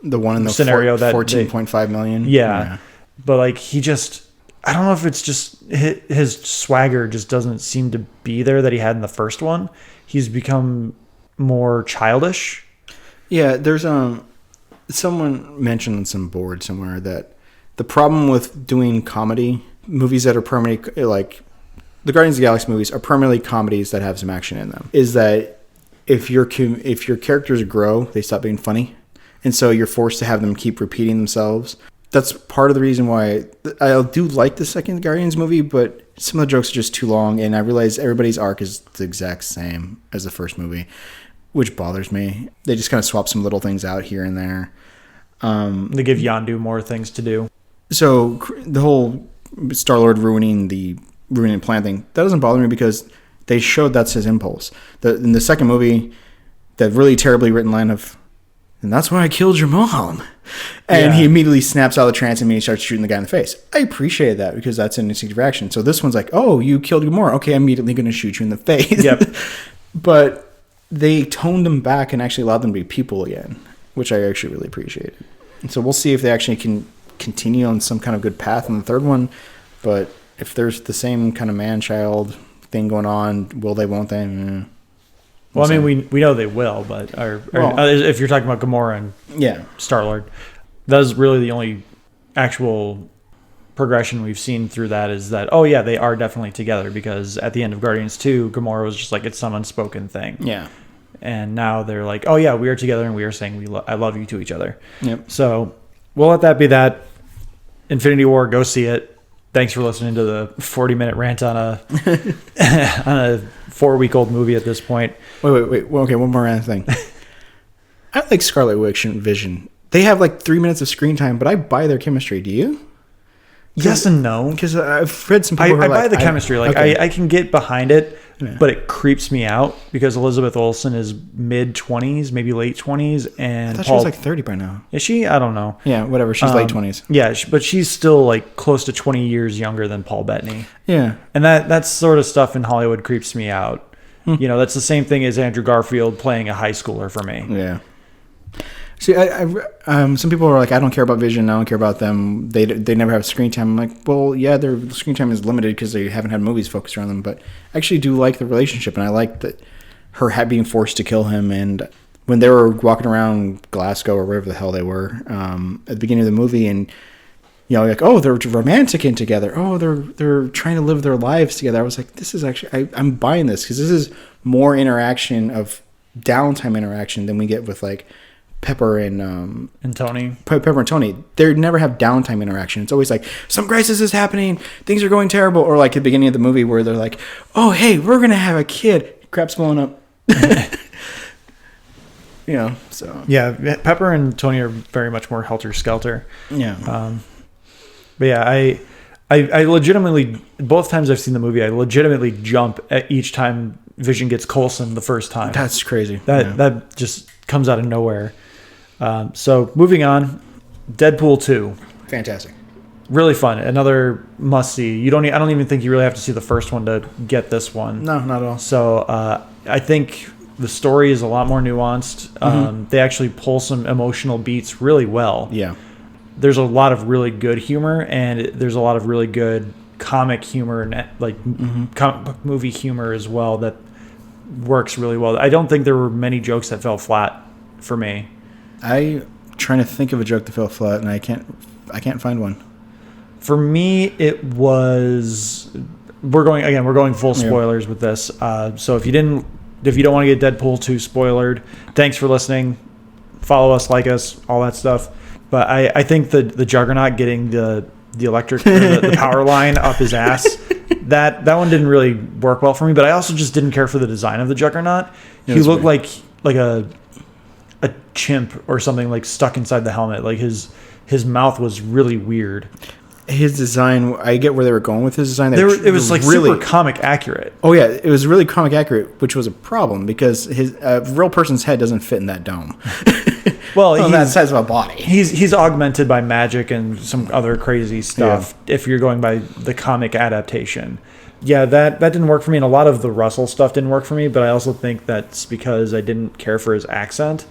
in the scenario that 14.5 million. Yeah. But, like, he just... I don't know if it's just his swagger just doesn't seem to be there that he had in the first one. He's become more childish. Yeah, there's someone mentioned on some board somewhere that the problem with doing comedy movies that are permanently, like the Guardians of the Galaxy movies are permanently comedies that have some action in them, is that if your characters grow, they stop being funny, and so you're forced to have them keep repeating themselves. That's part of the reason why I do like the second Guardians movie, but some of the jokes are just too long, and I realize everybody's arc is the exact same as the first movie, which bothers me. They just kind of swap some little things out here and there. They give Yondu more things to do. So the whole Star-Lord ruining the plan thing, that doesn't bother me because they showed that's his impulse. In the second movie, that really terribly written line of, "And that's why I killed your mom." And he immediately snaps out of the trance and starts shooting the guy in the face. I appreciate that because that's an instinctive reaction. So this one's like, "Oh, you killed Gamora. Okay, I'm immediately going to shoot you in the face." Yep. But they toned them back and actually allowed them to be people again, which I actually really appreciated. And so we'll see if they actually can continue on some kind of good path in the third one. But if there's the same kind of man-child thing going on, will they, won't they? Well, I mean, we know they will, but if you're talking about Gamora and Star-Lord, that's really the only actual progression we've seen through that is that, oh, yeah, they are definitely together because at the end of Guardians 2, Gamora was just like, it's some unspoken thing. Yeah. And now they're like, oh, yeah, we are together and we are saying I love you to each other. Yep. So we'll let that be that. Infinity War, go see it. Thanks for listening to the 40-minute rant on a 4-week-old movie at this point. Wait. Well, okay, one more thing. I like Scarlet Witch and Vision. They have like 3 minutes of screen time, but I buy their chemistry. Do you? Yes and no. Because I've read some people I buy the chemistry. I can get behind it, but it creeps me out because Elizabeth Olsen is mid-20s, maybe late 20s. And I thought she was like 30 by now. Is she? I don't know. Yeah, whatever. She's late 20s. Yeah, but she's still like close to 20 years younger than Paul Bettany. Yeah. And that sort of stuff in Hollywood creeps me out. You know, that's the same thing as Andrew Garfield playing a high schooler for me. Yeah. See, some people are like, I don't care about Vision. I don't care about them. They never have screen time. I'm like, well, yeah, their screen time is limited because they haven't had movies focused around them. But I actually do like the relationship, and I like that her being forced to kill him. And when they were walking around Glasgow or wherever the hell they were at the beginning of the movie, and like, oh, they're romanticing together. Oh, they're trying to live their lives together. I was like, this is actually I'm buying this because this is more interaction of downtime interaction than we get with like Pepper and Tony. Pepper and Tony. They never have downtime interaction. It's always like, some crisis is happening, things are going terrible, or like at the beginning of the movie where they're like, oh, hey, we're gonna have a kid. Crap's blowing up. So yeah, Pepper and Tony are very much more helter skelter. Yeah. But yeah, I legitimately, both times I've seen the movie, I legitimately jump at each time Vision gets Coulson the first time. That's crazy. That just comes out of nowhere. So moving on, Deadpool 2. Fantastic. Really fun. Another must see. I don't even think you really have to see the first one to get this one. No, not at all. So I think the story is a lot more nuanced. They actually pull some emotional beats really well. Yeah. There's a lot of really good humor, and there's a lot of really good comic humor and comic book movie humor as well that works really well. I don't think there were many jokes that fell flat for me. I'm trying to think of a joke that fell flat, and I can't find one. For me, it was we're going full spoilers with this. So if you don't want to get Deadpool 2 spoilered, thanks for listening. Follow us, like us, all that stuff. But I think the Juggernaut getting the electric the power line up his ass that one didn't really work well for me. But I also just didn't care for the design of the Juggernaut. He looked weird. like a chimp or something, like stuck inside the helmet. Like his mouth was really weird. His design, I get where they were going with his design. It was like really super comic accurate. Oh yeah, it was really comic accurate, which was a problem because his real person's head doesn't fit in that dome. Well, he's that size of a body. He's augmented by magic and some other crazy stuff. Yeah. If you're going by the comic adaptation, yeah, that didn't work for me, and a lot of the Russell stuff didn't work for me. But I also think that's because I didn't care for his accent.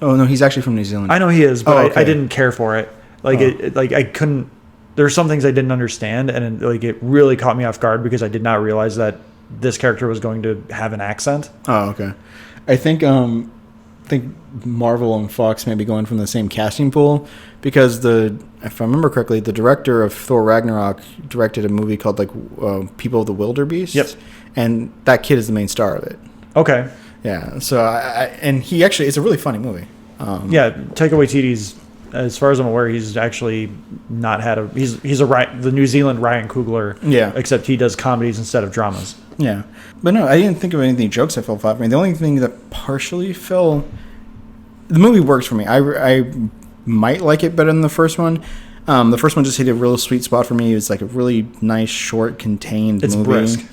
Oh no, he's actually from New Zealand. I know he is, but I didn't care for it. I couldn't. There were some things I didn't understand, and it really caught me off guard because I did not realize that this character was going to have an accent. Oh, okay. I think Marvel and Fox may be going from the same casting pool because if I remember correctly, the director of Thor Ragnarok directed a movie called People of the Wildebeest. Yep. And that kid is the main star of it. Okay. Yeah. So and he actually, it's a really funny movie. Taika Waititi's, as far as I'm aware, he's actually not had he's the New Zealand Ryan Coogler. Yeah. Except he does comedies instead of dramas. Yeah. But no, I didn't think of anything jokes that fell flat for me. The only thing that partially fell, the movie works for me. I might like it better than the first one. The first one just hit a real sweet spot for me. It was like a really nice, short, contained movie. It's brisk.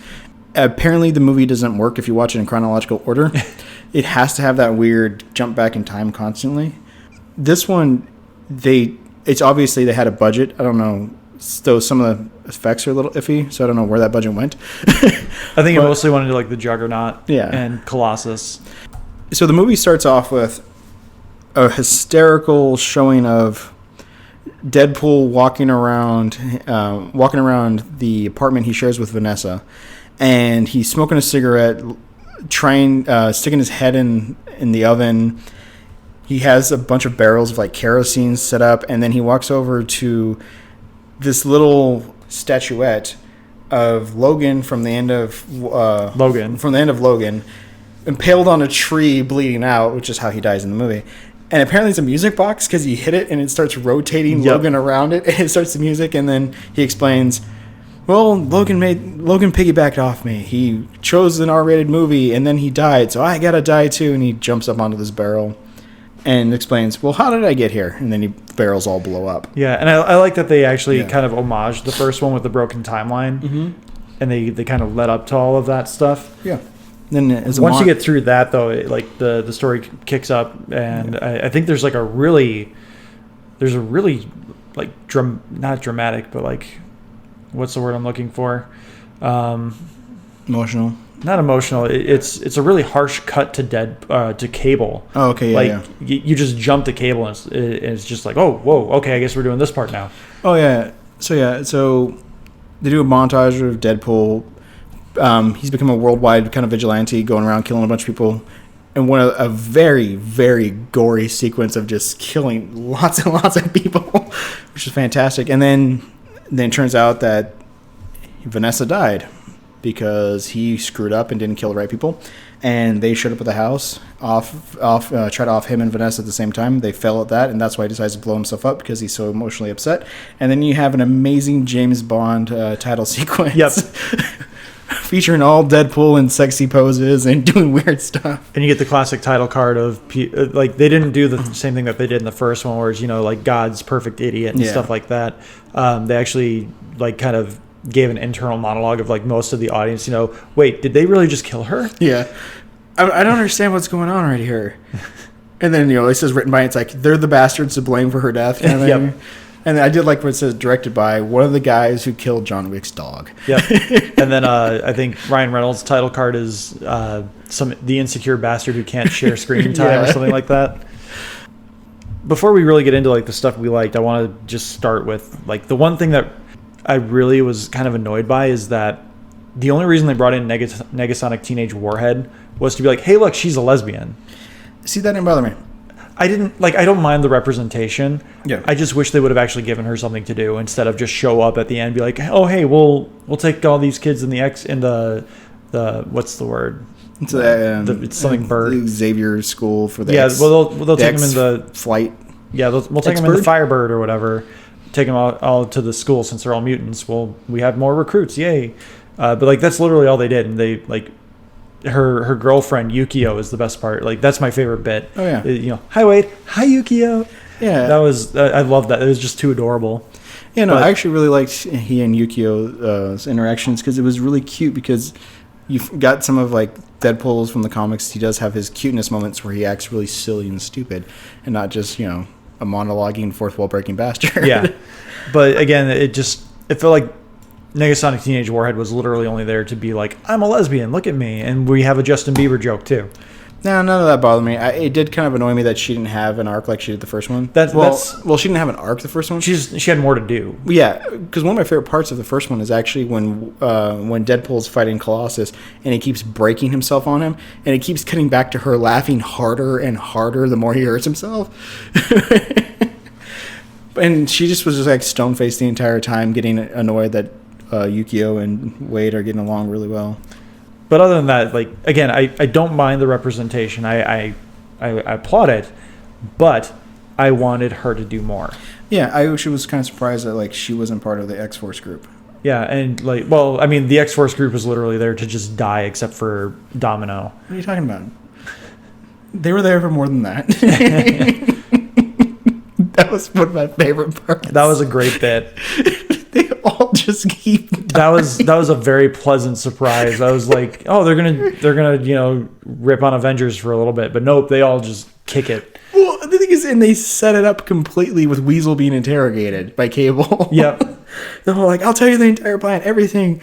Apparently, the movie doesn't work if you watch it in chronological order. It has to have that weird jump back in time constantly. This one, it's obviously they had a budget. I don't know. So some of the effects are a little iffy, so I don't know where that budget went. I think it mostly wanted to like the Juggernaut and Colossus. So the movie starts off with a hysterical showing of Deadpool walking around the apartment he shares with Vanessa, and he's smoking a cigarette, sticking his head in the oven. He has a bunch of barrels of like kerosene set up, and then he walks over to this little statuette of Logan from the end of Logan, impaled on a tree, bleeding out, which is how he dies in the movie. And apparently it's a music box because he hit it and it starts rotating Logan around it, and it starts the music, and then he explains, well, Logan piggybacked off me. He chose an R-rated movie and then he died, so I gotta die too. And he jumps up onto this barrel and explains, well, how did I get here? And then the barrels all blow up. Yeah, and I like that they actually kind of homaged the first one with the broken timeline. Mm-hmm. And they kind of led up to all of that stuff. Yeah. Then once you get through that, though, the story kicks up, and I think there's a really like not dramatic, but like, what's the word I'm looking for? Emotional. Not emotional. It's a really harsh cut to Cable. Oh, okay, yeah. You just jump to Cable, and it's just like, oh, whoa, okay, I guess we're doing this part now. Oh yeah. So they do a montage of Deadpool. He's become a worldwide kind of vigilante, going around killing a bunch of people, and a very, very gory sequence of just killing lots and lots of people, which is fantastic. And then it turns out that Vanessa died because he screwed up and didn't kill the right people, and they showed up at the house, tried to off him and Vanessa at the same time. They fell at that, and that's why he decides to blow himself up, because he's so emotionally upset. And then you have an amazing James Bond title sequence. Yep. Featuring all Deadpool in sexy poses and doing weird stuff. And you get the classic title card of, like, they didn't do the same thing that they did in the first one, where it's, like, God's perfect idiot and stuff like that. They actually, like, kind of gave an internal monologue of, like, most of the audience, wait, did they really just kill her? Yeah. I don't understand what's going on right here. And then, it says written by, it's like, they're the bastards to blame for her death. Kind of thing. Yep. And I did like what it says, directed by one of the guys who killed John Wick's dog. Yep. And then I think Ryan Reynolds' title card is the insecure bastard who can't share screen time or something like that. Before we really get into like the stuff we liked, I want to just start with like the one thing that I really was kind of annoyed by is that the only reason they brought in Negasonic Teenage Warhead was to be like, hey, look, she's a lesbian. See, that didn't bother me. I don't mind the representation. Yeah. I just wish they would have actually given her something to do instead of just show up at the end and be like, oh, hey, we'll take all these kids in the what's the word? It's something bird. Xavier school for the they'll take them in the flight. Yeah, we'll take them in the Firebird or whatever. take them all to the school since they're all mutants. Well, we have more recruits, yay! But like that's literally all they did, and they like her girlfriend Yukio is the best part. Like that's my favorite bit. Oh yeah, you know, hi Wade, hi Yukio. Yeah, that was I love that. It was just too adorable. Yeah, no, I actually really liked he and Yukio's interactions because it was really cute because you've got some of like Deadpool's from the comics. He does have his cuteness moments where he acts really silly and stupid and not just, you know, a monologuing, fourth wall breaking bastard. Yeah. But again, it felt like Negasonic Teenage Warhead was literally only there to be like, I'm a lesbian, look at me. And we have a Justin Bieber joke too. No, none of that bothered me. It did kind of annoy me that she didn't have an arc like she did the first one. Well, she didn't have an arc the first one. She had more to do. Yeah, because one of my favorite parts of the first one is actually when Deadpool's fighting Colossus and he keeps breaking himself on him, and it keeps cutting back to her laughing harder and harder the more he hurts himself. And she just was just like stone-faced the entire time, getting annoyed that Yukio and Wade are getting along really well. But other than that, like again, I don't mind the representation. I applaud it, but I wanted her to do more. Yeah, I actually was kind of surprised that like she wasn't part of the X-Force group. Yeah, and like, well, I mean, the X-Force group was literally there to just die, except for Domino. What are you talking about? They were there for more than that. That was one of my favorite parts. That was a great bit. They all just keep dying. That was a very pleasant surprise. I was like, oh, they're gonna you know, rip on Avengers for a little bit, but nope, they all just kick it. Well, the thing is, and they set it up completely with Weasel being interrogated by Cable. Yep. They're all like, I'll tell you the entire plan, everything.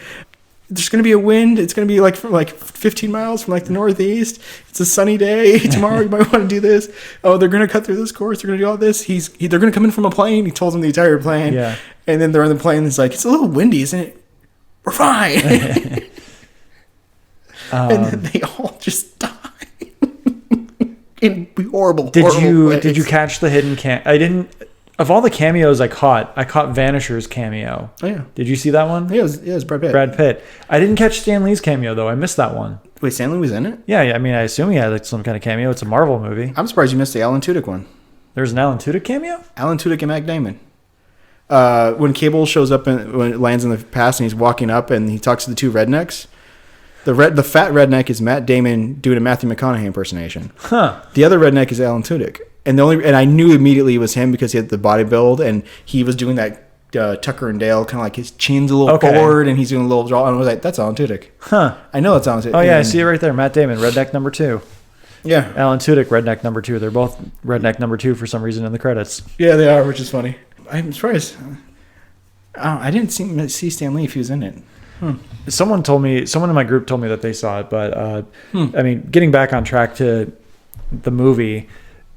There's going to be a wind. It's going to be like from like 15 miles from like the northeast. It's a sunny day. Tomorrow you might want to do this. Oh, they're going to cut through this course. They're going to do all this. They're going to come in from a plane. He tells them the entire plan. Yeah. And then they're on the plane. And it's like, it's a little windy, isn't it? We're fine. And then they all just die. In horrible. Did you catch the hidden I didn't. Of all the cameos I caught Vanisher's cameo. Oh, yeah. Did you see that one? Yeah, it was Brad Pitt. Brad Pitt. I didn't catch Stan Lee's cameo, though. I missed that one. Wait, Stan Lee was in it? Yeah, I mean, I assume he had like some kind of cameo. It's a Marvel movie. I'm surprised you missed the Alan Tudyk one. There's an Alan Tudyk cameo? Alan Tudyk and Matt Damon. When Cable shows up when it lands in the past and he's walking up and he talks to the two rednecks, the fat redneck is Matt Damon doing a Matthew McConaughey impersonation. Huh. The other redneck is Alan Tudyk. And I knew immediately it was him because he had the body build and he was doing that Tucker and Dale, kind of like his chin's a little forward and he's doing a little draw. And I was like, that's Alan Tudyk. Huh. I know that's Alan Tudyk. Oh, yeah, I see it right there. Matt Damon, redneck number 2. Yeah. Alan Tudyk, redneck number 2. They're both redneck number 2 for some reason in the credits. Yeah, they are, which is funny. I'm surprised. I didn't see Stan Lee if he was in it. Someone in my group told me that they saw it, but I mean, getting back on track to the movie.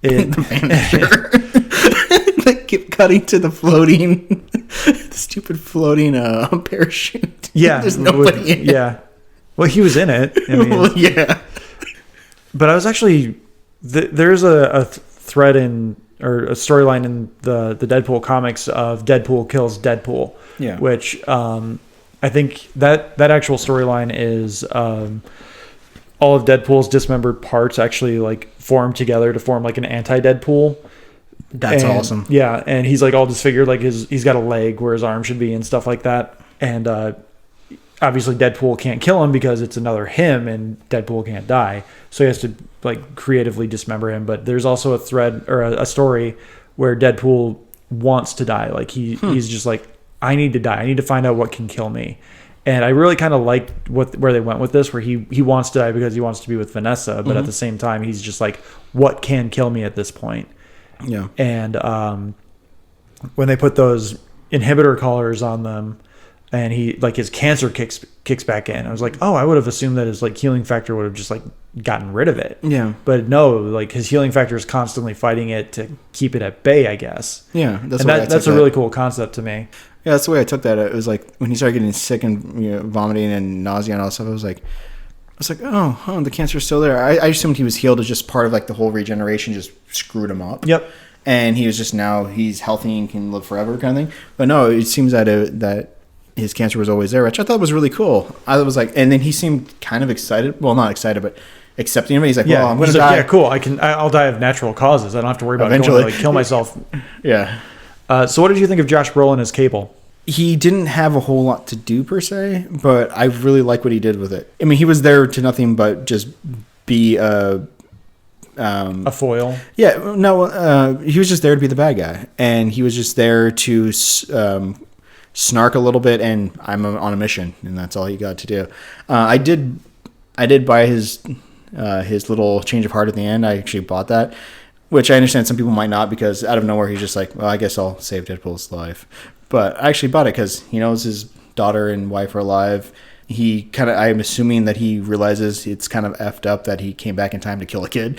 The manager. They keep cutting to the floating, the stupid floating parachute. Yeah, there's nobody in it. Yeah, well, he was in it. I mean, well, yeah, but I was actually there's a thread or a storyline in the Deadpool comics of Deadpool kills Deadpool. Yeah, which I think that actual storyline is all of Deadpool's dismembered parts actually like form together to form like an anti-Deadpool. That's awesome. Yeah, and he's like all disfigured, like he's got a leg where his arm should be and stuff like that. And obviously Deadpool can't kill him because it's another him, and Deadpool can't die, so he has to like creatively dismember him. But there's also a thread or a story where Deadpool wants to die. Like he's just like, I need to die. I need to find out what can kill me. And I really kind of liked where they went with this, where he wants to die because he wants to be with Vanessa, but at the same time, he's just like, what can kill me at this point? Yeah. And when they put those inhibitor collars on them, and he like his cancer kicks back in, I was like, oh, I would have assumed that his like healing factor would have just like gotten rid of it. Yeah. But no, like his healing factor is constantly fighting it to keep it at bay, I guess. Yeah, that's a really cool concept to me. Yeah, that's the way I took that. It was like when he started getting sick and vomiting and nausea and all that stuff, I was like, oh, the cancer's still there. I assumed he was healed as just part of like the whole regeneration just screwed him up. Yep. And he was just now he's healthy and can live forever kind of thing. But no, it seems that his cancer was always there, which I thought was really cool. I was like, and then he seemed kind of excited. Well, not excited, but accepting of it. He's like, well, I'm going to die. Yeah, cool. I'll die of natural causes. I don't have to worry about going to like kill myself. Yeah. So what did you think of Josh Brolin as Cable? He didn't have a whole lot to do per se, but I really like what he did with it. I mean, he was there to nothing but just be a foil. Yeah, no, he was just there to be the bad guy, and he was just there to snark a little bit, and I'm on a mission, and that's all he got to do. I did buy his little change of heart at the end. I actually bought that, which I understand some people might not, because out of nowhere he's just like, well, I guess I'll save Deadpool's life. But I actually bought it because he knows his daughter and wife are alive. I'm assuming that he realizes it's kind of effed up that he came back in time to kill a kid.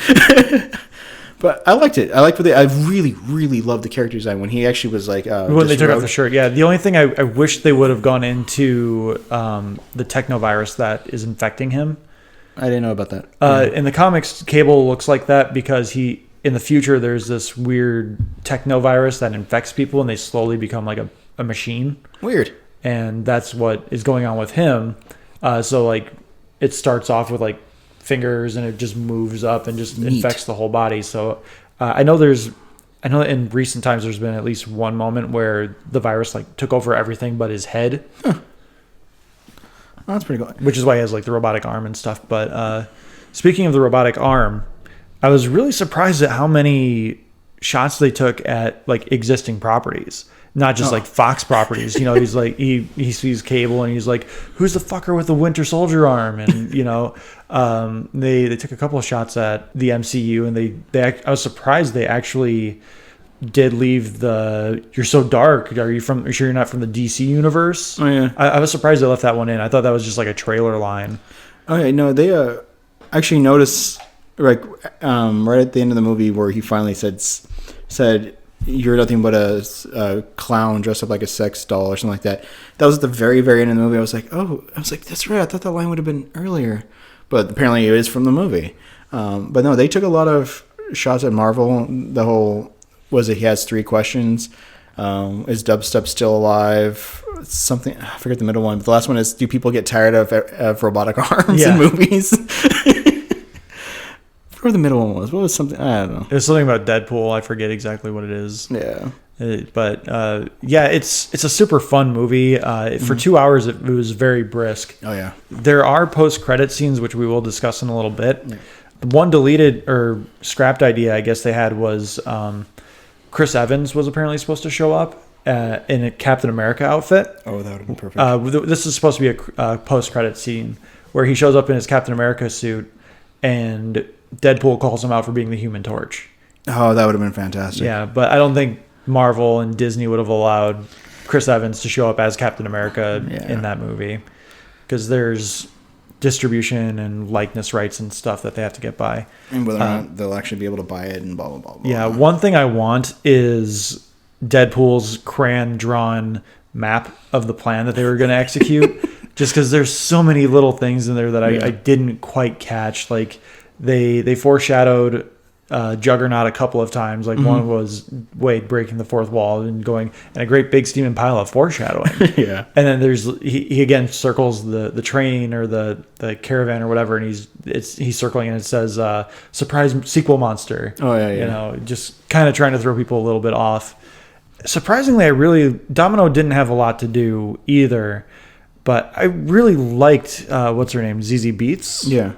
But I liked it. I really, really loved the character design when he actually was like... when they took off the shirt, yeah. The only thing I wish they would have gone into the technovirus that is infecting him. I didn't know about that. In the comics, Cable looks like that because in the future, there's this weird technovirus that infects people and they slowly become like a machine. Weird. And that's what is going on with him. So like it starts off with like fingers and it just moves up and just infects the whole body. So I know that in recent times there's been at least one moment where the virus like took over everything but his head. Huh. Oh, that's pretty cool. Which is why he has like the robotic arm and stuff. But speaking of the robotic arm, I was really surprised at how many shots they took at like existing properties. Not just like Fox properties, you know. He's like he sees Cable and he's like, "Who's the fucker with the Winter Soldier arm?" And you know, they took a couple of shots at the MCU and I was surprised they actually did leave the "You're so dark. Are you sure you're not from the DC universe?" Oh yeah, I was surprised they left that one in. I thought that was just like a trailer line. Oh yeah, no, they actually noticed like right at the end of the movie where he finally said. You're nothing but a clown dressed up like a sex doll or something like that. That was at the very, very end of the movie. I was like, that's right. I thought that line would have been earlier. But apparently it is from the movie. But no, they took a lot of shots at Marvel. The whole, he has 3 questions. Is Dubstep still alive? Something, I forget the middle one. But the last one is, do people get tired of robotic arms in movies? Where the middle one was. What was something? I don't know. It was something about Deadpool. I forget exactly what it is. Yeah. It's a super fun movie. For 2 hours, it was very brisk. Oh, yeah. There are post-credit scenes, which we will discuss in a little bit. Yeah. One deleted or scrapped idea, I guess they had, was Chris Evans was apparently supposed to show up in a Captain America outfit. Oh, that would have been perfect. This is supposed to be a post-credit scene where he shows up in his Captain America suit and Deadpool calls him out for being the Human Torch. Oh, that would have been fantastic. Yeah, but I don't think Marvel and Disney would have allowed Chris Evans to show up as Captain America in that movie because there's distribution and likeness rights and stuff that they have to get by. And whether or not they'll actually be able to buy it and blah, blah, blah, blah. Yeah, one thing I want is Deadpool's crayon-drawn map of the plan that they were going to execute just because there's so many little things in there that I didn't quite catch. Like, They foreshadowed Juggernaut a couple of times. Like one was Wade breaking the fourth wall and going, and a great big steaming pile of foreshadowing. Yeah. And then there's he again circles the train or the caravan or whatever, and he's circling and it says surprise sequel monster. Oh yeah. You know, just kind of trying to throw people a little bit off. Surprisingly, Domino didn't have a lot to do either, but I really liked what's her name, ZZ Beetz. Yeah.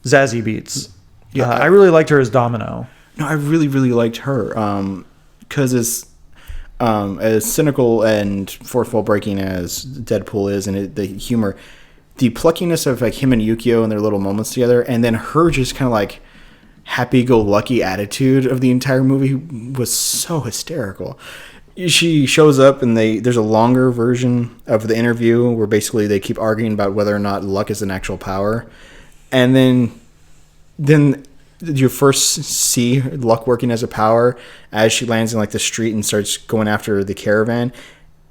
Zazie Beetz. Yeah, I really liked her as Domino. No, I really, really liked her because as cynical and fourth wall breaking as Deadpool is, and the humor, the pluckiness of like him and Yukio and their little moments together, and then her just kind of like happy-go-lucky attitude of the entire movie was so hysterical. She shows up and there's a longer version of the interview where basically they keep arguing about whether or not luck is an actual power. And then you first see luck working as a power as she lands in like the street and starts going after the caravan.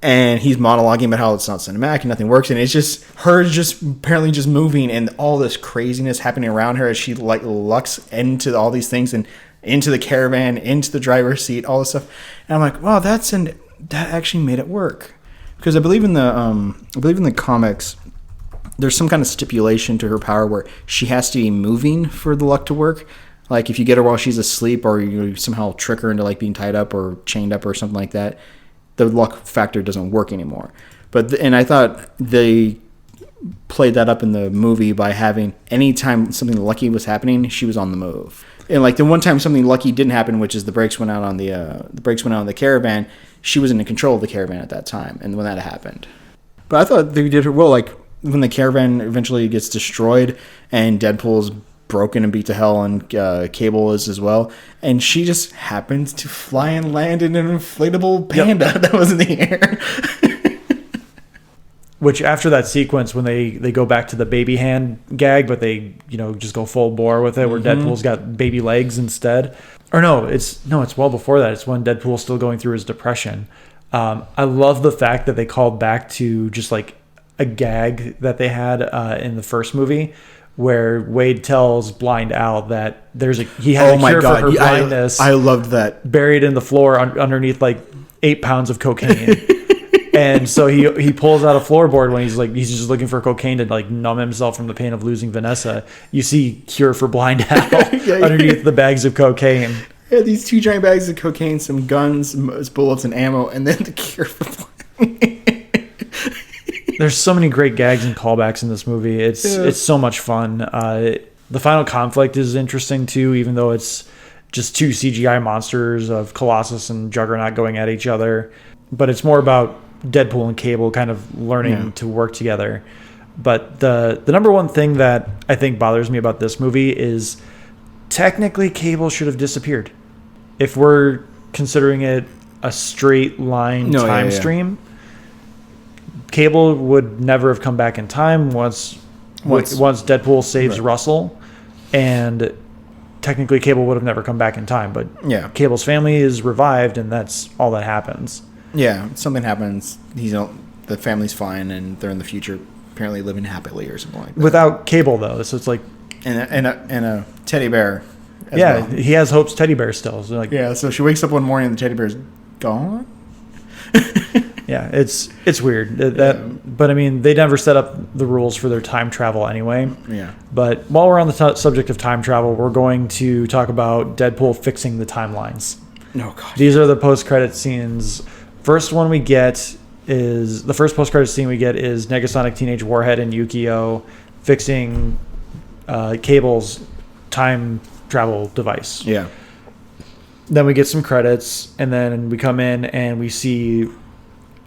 And he's monologuing about how it's not cinematic and nothing works. And it's just her just apparently just moving and all this craziness happening around her as she like lucks into all these things and into the caravan, into the driver's seat, all this stuff. And I'm like, wow, that actually made it work. Because I believe in the comics, there's some kind of stipulation to her power where she has to be moving for the luck to work. Like, if you get her while she's asleep, or you somehow trick her into like being tied up or chained up or something like that, the luck factor doesn't work anymore. And I thought they played that up in the movie by having anytime something lucky was happening, she was on the move. And like the one time something lucky didn't happen, which is the brakes went out on the caravan, she wasn't in control of the caravan at that time, and when that happened. But I thought they did her well. Like when the caravan eventually gets destroyed and Deadpool's broken and beat to hell, and Cable is as well, and she just happens to fly and land in an inflatable panda that was in the air. Which after that sequence, when they go back to the baby hand gag, but they just go full bore with it, where Deadpool's got baby legs instead. Or no, it's well before that. It's when Deadpool's still going through his depression. I love the fact that they called back to just like a gag that they had in the first movie, where Wade tells Blind Al that he had a cure for her blindness. I loved that. Buried in the floor underneath like 8 pounds of cocaine. And so he pulls out a floorboard when he's just looking for cocaine to like numb himself from the pain of losing Vanessa. You see cure for Blind Al underneath the bags of cocaine. Yeah, these 2 giant bags of cocaine, some guns, bullets, and ammo, and then the cure for Blind. There's so many great gags and callbacks in this movie. It's so much fun. The final conflict is interesting too, even though it's just 2 CGI monsters of Colossus and Juggernaut going at each other. But it's more about Deadpool and Cable kind of learning to work together. But the number one thing that I think bothers me about this movie is technically Cable should have disappeared. If we're considering it a straight line time stream, Cable would never have come back in time once Deadpool saves Russell, and technically Cable would have never come back in time. But Cable's family is revived, and that's all that happens. Yeah, something happens. The family's fine, and they're in the future, apparently living happily or something like that. Without Cable, though, so it's like and a teddy bear. Well. He has Hope's teddy bear still. So so she wakes up one morning and the teddy bear's gone. Yeah, it's weird. But I mean, they never set up the rules for their time travel anyway. Yeah. But while we're on the subject of time travel, we're going to talk about Deadpool fixing the timelines. Oh God. These are the post-credit scenes. The first post-credit scene we get is Negasonic Teenage Warhead and Yukio fixing Cable's time travel device. Yeah. Then we get some credits, and then we come in and we see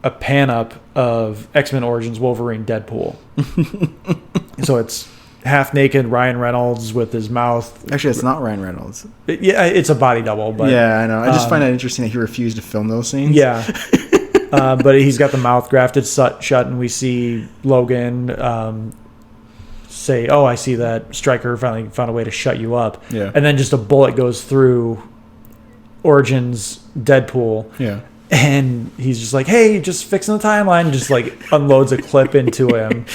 a pan-up of X-Men Origins Wolverine Deadpool. So it's half-naked Ryan Reynolds with his mouth... Actually, it's not Ryan Reynolds. It's a body double. But yeah, I know. I just find it interesting that he refused to film those scenes. Yeah. But he's got the mouth grafted shut, and we see Logan say, "Oh, I see that Stryker finally found a way to shut you up." Yeah. And then just a bullet goes through Origins Deadpool. Yeah. And he's just like, "Hey, just fixing the timeline," and just like unloads a clip into him.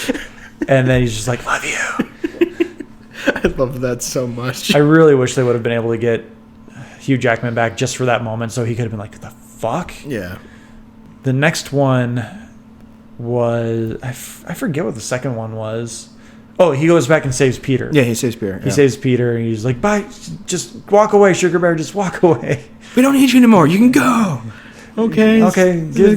And then he's just like, "Love you." I love that so much. I really wish they would have been able to get Hugh Jackman back just for that moment, so he could have been like, "What the fuck?" Yeah. The next one was... I forget what the second one was. Oh, he goes back and saves Peter. Yeah, he saves Peter. He saves Peter, and he's like, "Bye, just walk away, Sugar Bear, just walk away. We don't need you anymore. You can go." Okay. It's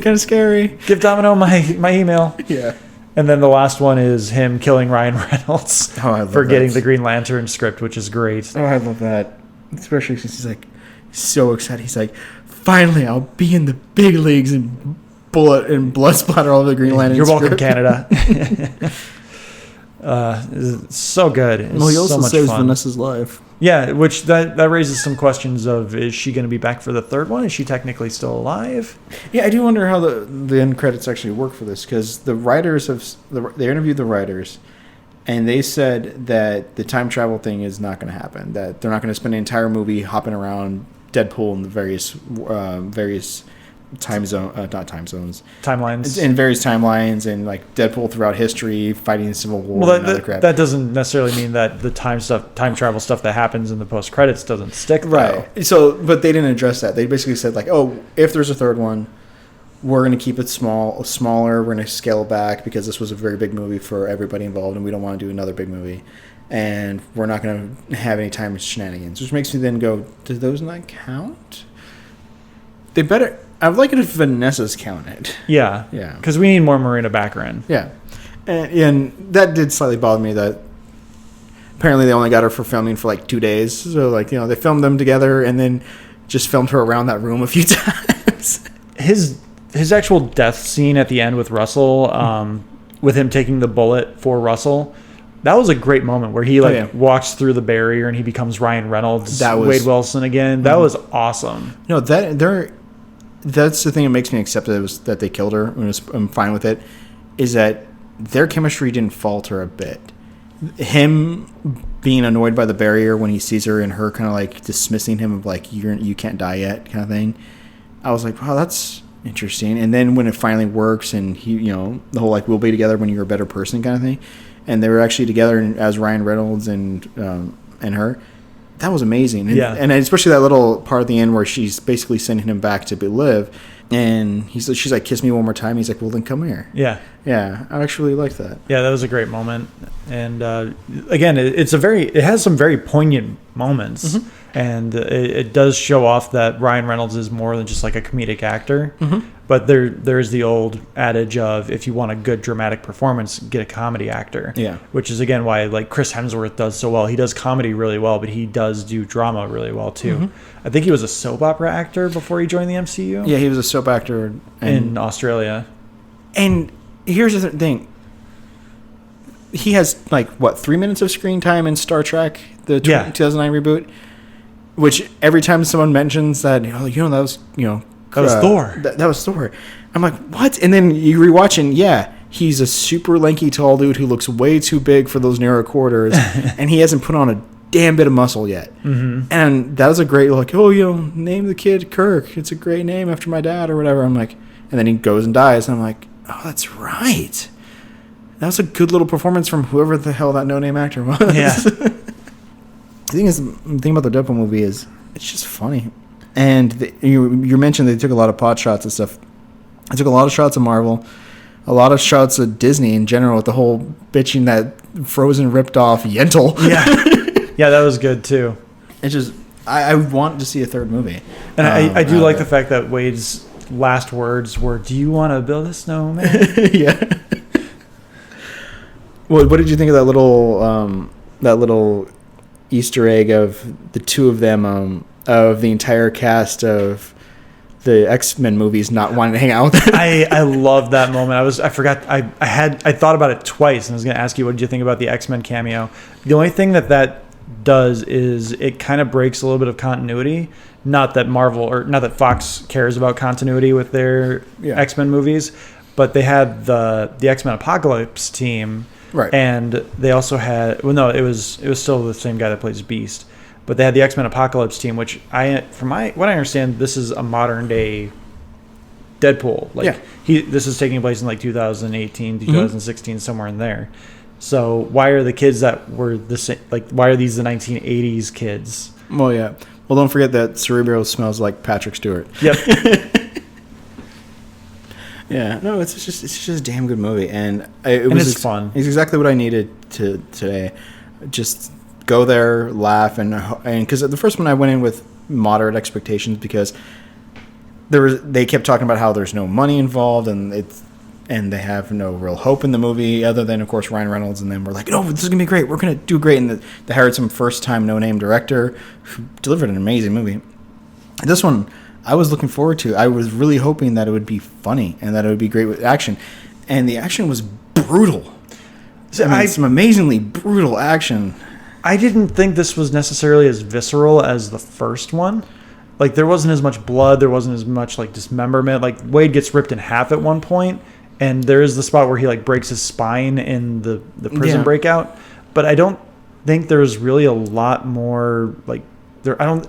kind of scary. Give Domino my email. Yeah. And then the last one is him killing Ryan Reynolds for getting the Green Lantern script, which is great. Oh, I love that. Especially since he's like so excited. He's like, "Finally, I'll be in the big leagues," and bullet and blood splatter all over the Green Lantern. You're welcome, Canada. It's so good. It's he also so much saves fun. Vanessa's life. Yeah, which that raises some questions of, is she going to be back for the third one? Is she technically still alive? Yeah, I do wonder how the end credits actually work for this, because the writers they interviewed the writers, and they said that the time travel thing is not going to happen. That they're not going to spend an entire movie hopping around Deadpool in the various timelines in various timelines, and like Deadpool throughout history fighting Civil War and other crap. That doesn't necessarily mean that the time travel stuff that happens in the post credits doesn't stick, right? So, but they didn't address that. They basically said like, "Oh, if there's a third one, we're going to keep it smaller. We're going to scale it back because this was a very big movie for everybody involved, and we don't want to do another big movie." and we're not going to have any time with shenanigans. Which makes me then go, do those not count? They better. I would like it if Vanessa's counted. Yeah. Yeah. Because we need more Marina Baccarin. Yeah. And that did slightly bother me that apparently they only got her for filming for like 2 days. So, like, they filmed them together and then just filmed her around that room a few times. His actual death scene at the end with Russell, with him taking the bullet for Russell, that was a great moment where he walks through the barrier and he becomes Ryan Reynolds, Wade Wilson again. That was awesome. No, that's the thing that makes me accept it was that they killed her. I'm fine with it. Is that their chemistry didn't falter a bit. Him being annoyed by the barrier when he sees her and her kind of like dismissing him of like you can't die yet kind of thing. I was like, wow, that's interesting. And then when it finally works and he, the whole like we'll be together when you're a better person kind of thing, and they were actually together as Ryan Reynolds and her. That was amazing. And especially that little part at the end where she's basically sending him back to live. And she's like, kiss me one more time. He's like, well, then come here. Yeah. Yeah. I actually liked that. Yeah, that was a great moment. And again, it has some very poignant moments. Mm-hmm. And it does show off that Ryan Reynolds is more than just like a comedic actor. Mm-hmm. But there's the old adage of if you want a good dramatic performance, get a comedy actor. Yeah. Which is, again, why like Chris Hemsworth does so well. He does comedy really well, but he does do drama really well, too. Mm-hmm. I think he was a soap opera actor before he joined the MCU. Yeah, he was a soap actor. In Australia. And here's the thing. He has, 3 minutes of screen time in Star Trek, the 2009 reboot? Which every time someone mentions that, that was, that was Thor. That was Thor. I'm like, what? And then you rewatch and he's a super lanky tall dude who looks way too big for those narrow quarters, and he hasn't put on a damn bit of muscle yet. Mm-hmm. And that was a great name the kid Kirk. It's a great name after my dad or whatever. I'm like, and then he goes and dies, and I'm like, oh, that's right. That was a good little performance from whoever the hell that no-name actor was. Yeah. The thing about the Deadpool movie is it's just funny. And you mentioned they took a lot of pot shots and stuff. They took a lot of shots of Marvel, a lot of shots of Disney in general with the whole bitching that Frozen ripped off Yentl. Yeah. Yeah, that was good too. It's just, I want to see a third movie. And I do like the fact that Wade's last words were, "Do you want to build a snowman?" Yeah. Well, what did you think of that little Easter egg of the two of them, of the entire cast of the X-Men movies not wanting to hang out with them? I love that moment. I thought about it twice, and I was going to ask you, what did you think about the X-Men cameo? The only thing that does is it kind of breaks a little bit of continuity. Not that Fox cares about continuity with their X-Men movies, but they had the X-Men Apocalypse team. Right. And they also had, it was still the same guy that plays Beast, but they had the X-Men Apocalypse team, which what I understand, this is a modern day Deadpool. This is taking place in 2018, 2016, somewhere in there. So why are the kids that were the same, why are these the 1980s kids? Well, yeah. Well, don't forget that Cerebro smells like Patrick Stewart. Yep. Yeah, no, it's just a damn good movie, and it's fun. It's exactly what I needed today. Just go there, laugh, and because the first one I went in with moderate expectations because they kept talking about how there's no money involved and they have no real hope in the movie other than of course Ryan Reynolds, and then we're like, oh, this is gonna be great. We're gonna do great, and they hired some first time no name director who delivered an amazing movie. This one, I was looking forward to. I was really hoping that it would be funny and that it would be great with action. And the action was brutal. Some amazingly brutal action. I didn't think this was necessarily as visceral as the first one. There wasn't as much blood. There wasn't as much, dismemberment. Wade gets ripped in half at one point, and there is the spot where he, breaks his spine in the prison breakout. But I don't think there's really a lot more,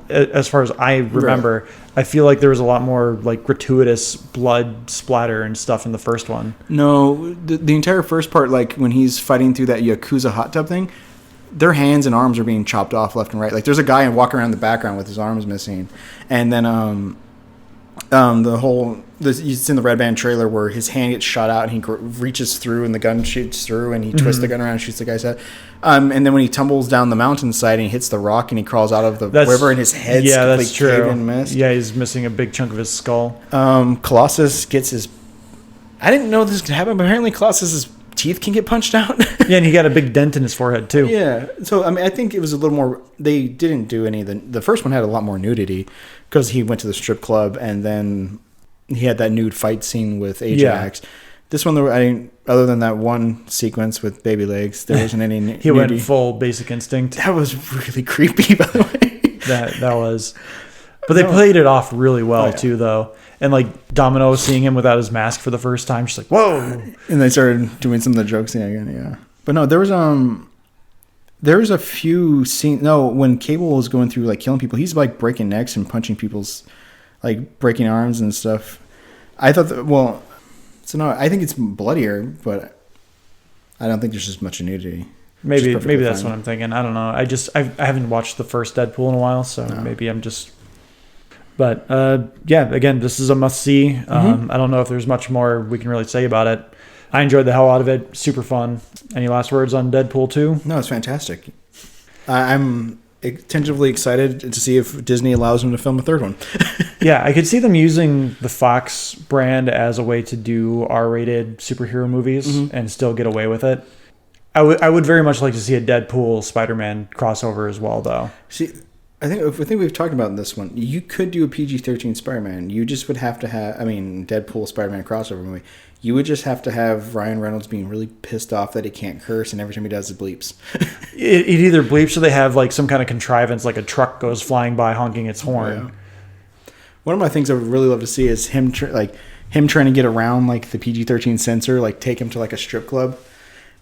as far as I remember, right. I feel like there was a lot more gratuitous blood splatter and stuff in the first one. No, the entire first part, when he's fighting through that Yakuza hot tub thing, their hands and arms are being chopped off left and right. There's a guy walking around in the background with his arms missing, and then the whole it's in the Red Band trailer where his hand gets shot out and he reaches through and the gun shoots through and he twists the gun around and shoots the guy's head. And then when he tumbles down the mountainside and he hits the rock and he crawls out of the river and his head's that's true. And missed. Yeah, he's missing a big chunk of his skull. Colossus gets his... I didn't know this could happen, but apparently Colossus's teeth can get punched out. Yeah, and he got a big dent in his forehead too. Yeah. So, I mean, I think it was a little more... They didn't do any of the first one had a lot more nudity because he went to the strip club and then he had that nude fight scene with Ajax. Yeah. This one, other than that one sequence with baby legs, there wasn't any nudity. He went full Basic Instinct. That was really creepy, by the way. That was... But they played it off really well, too, though. And, like, Domino seeing him without his mask for the first time, she's like, whoa! And they started doing some of the jokes again, yeah. But no, there was a few scenes... No, when Cable was going through, like, killing people, he's, like, breaking necks and punching people's... Like, breaking arms and stuff. I thought that... Well, so no, I think it's bloodier, but I don't think there's just much nudity. Maybe that's what I'm thinking. I don't know. I haven't watched the first Deadpool in a while, so maybe I'm just... But, yeah, again, this is a must-see. I don't know if there's much more we can really say about it. I enjoyed the hell out of it. Super fun. Any last words on Deadpool 2? No, it's fantastic. I'm tentatively excited to see if Disney allows them to film a third one. Yeah, I could see them using the Fox brand as a way to do R-rated superhero movies and still get away with it. I would very much like to see a Deadpool Spider-Man crossover as well, though. See... I think we've talked about this one. You could do a PG-13 Spider-Man. You just would have to have, Deadpool Spider-Man crossover movie. You would just have to have Ryan Reynolds being really pissed off that he can't curse, and every time he does, it bleeps. it either bleeps or they have like some kind of contrivance, like a truck goes flying by honking its horn. Yeah. One of my things I would really love to see is him trying to get around like the PG-13 censor, like take him to like a strip club.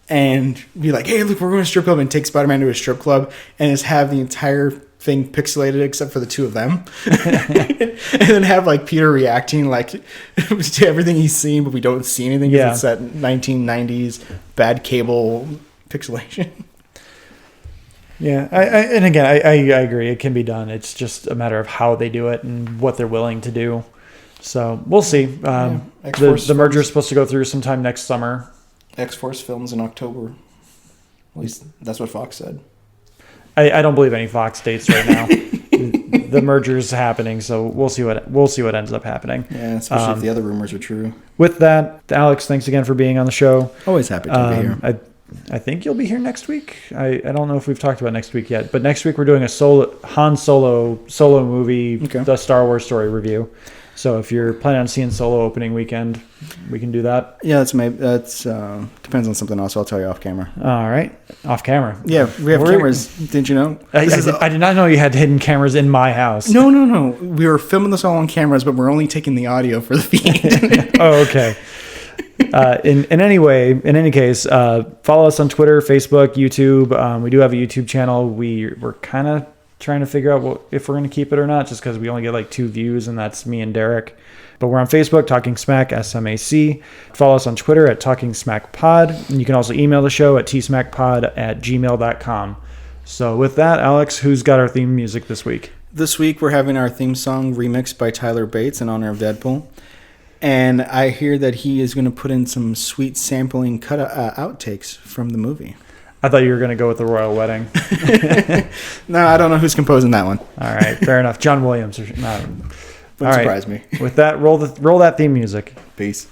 And be like, hey, look, we're going to a strip club, and take Spider-Man to a strip club, and just have the entire thing pixelated except for the two of them. And then have like Peter reacting like to everything he's seen, but we don't see anything because it's that 1990s bad cable pixelation. Yeah, and again, I agree. It can be done. It's just a matter of how they do it and what they're willing to do. So we'll see. The merger is supposed to go through sometime next summer. X-Force films in October. At least that's what Fox said. I don't believe any Fox dates right now. The merger is happening, so we'll see what ends up happening. Yeah, especially if the other rumors are true. With that, Alex, thanks again for being on the show. Always happy to be here. I think you'll be here next week. I don't know if we've talked about next week yet, but next week we're doing a Han Solo movie, the Star Wars story review. So if you're planning on seeing Solo opening weekend, we can do that. Yeah, that's depends on something else. I'll tell you off camera. All right, off camera. Yeah, we have cameras. Didn't you know? I did not know you had hidden cameras in my house. No. We were filming this all on cameras, but we're only taking the audio for the feed. Oh, okay. In any case, follow us on Twitter, Facebook, YouTube. We do have a YouTube channel. We're kind of trying to figure out if we're going to keep it or not, just because we only get like 2 views, and that's me and Derek. But we're on Facebook, Talking Smack, SMAC. Follow us on Twitter at Talking Smack Pod. And you can also email the show at tsmackpod@gmail.com. So with that, Alex, who's got our theme music this week? This week we're having our theme song remixed by Tyler Bates in honor of Deadpool. And I hear that he is going to put in some sweet sampling outtakes from the movie. I thought you were going to go with the Royal Wedding. No, I don't know who's composing that one. All right, fair enough. John Williams. Wouldn't surprise me. With that, roll that theme music. Peace.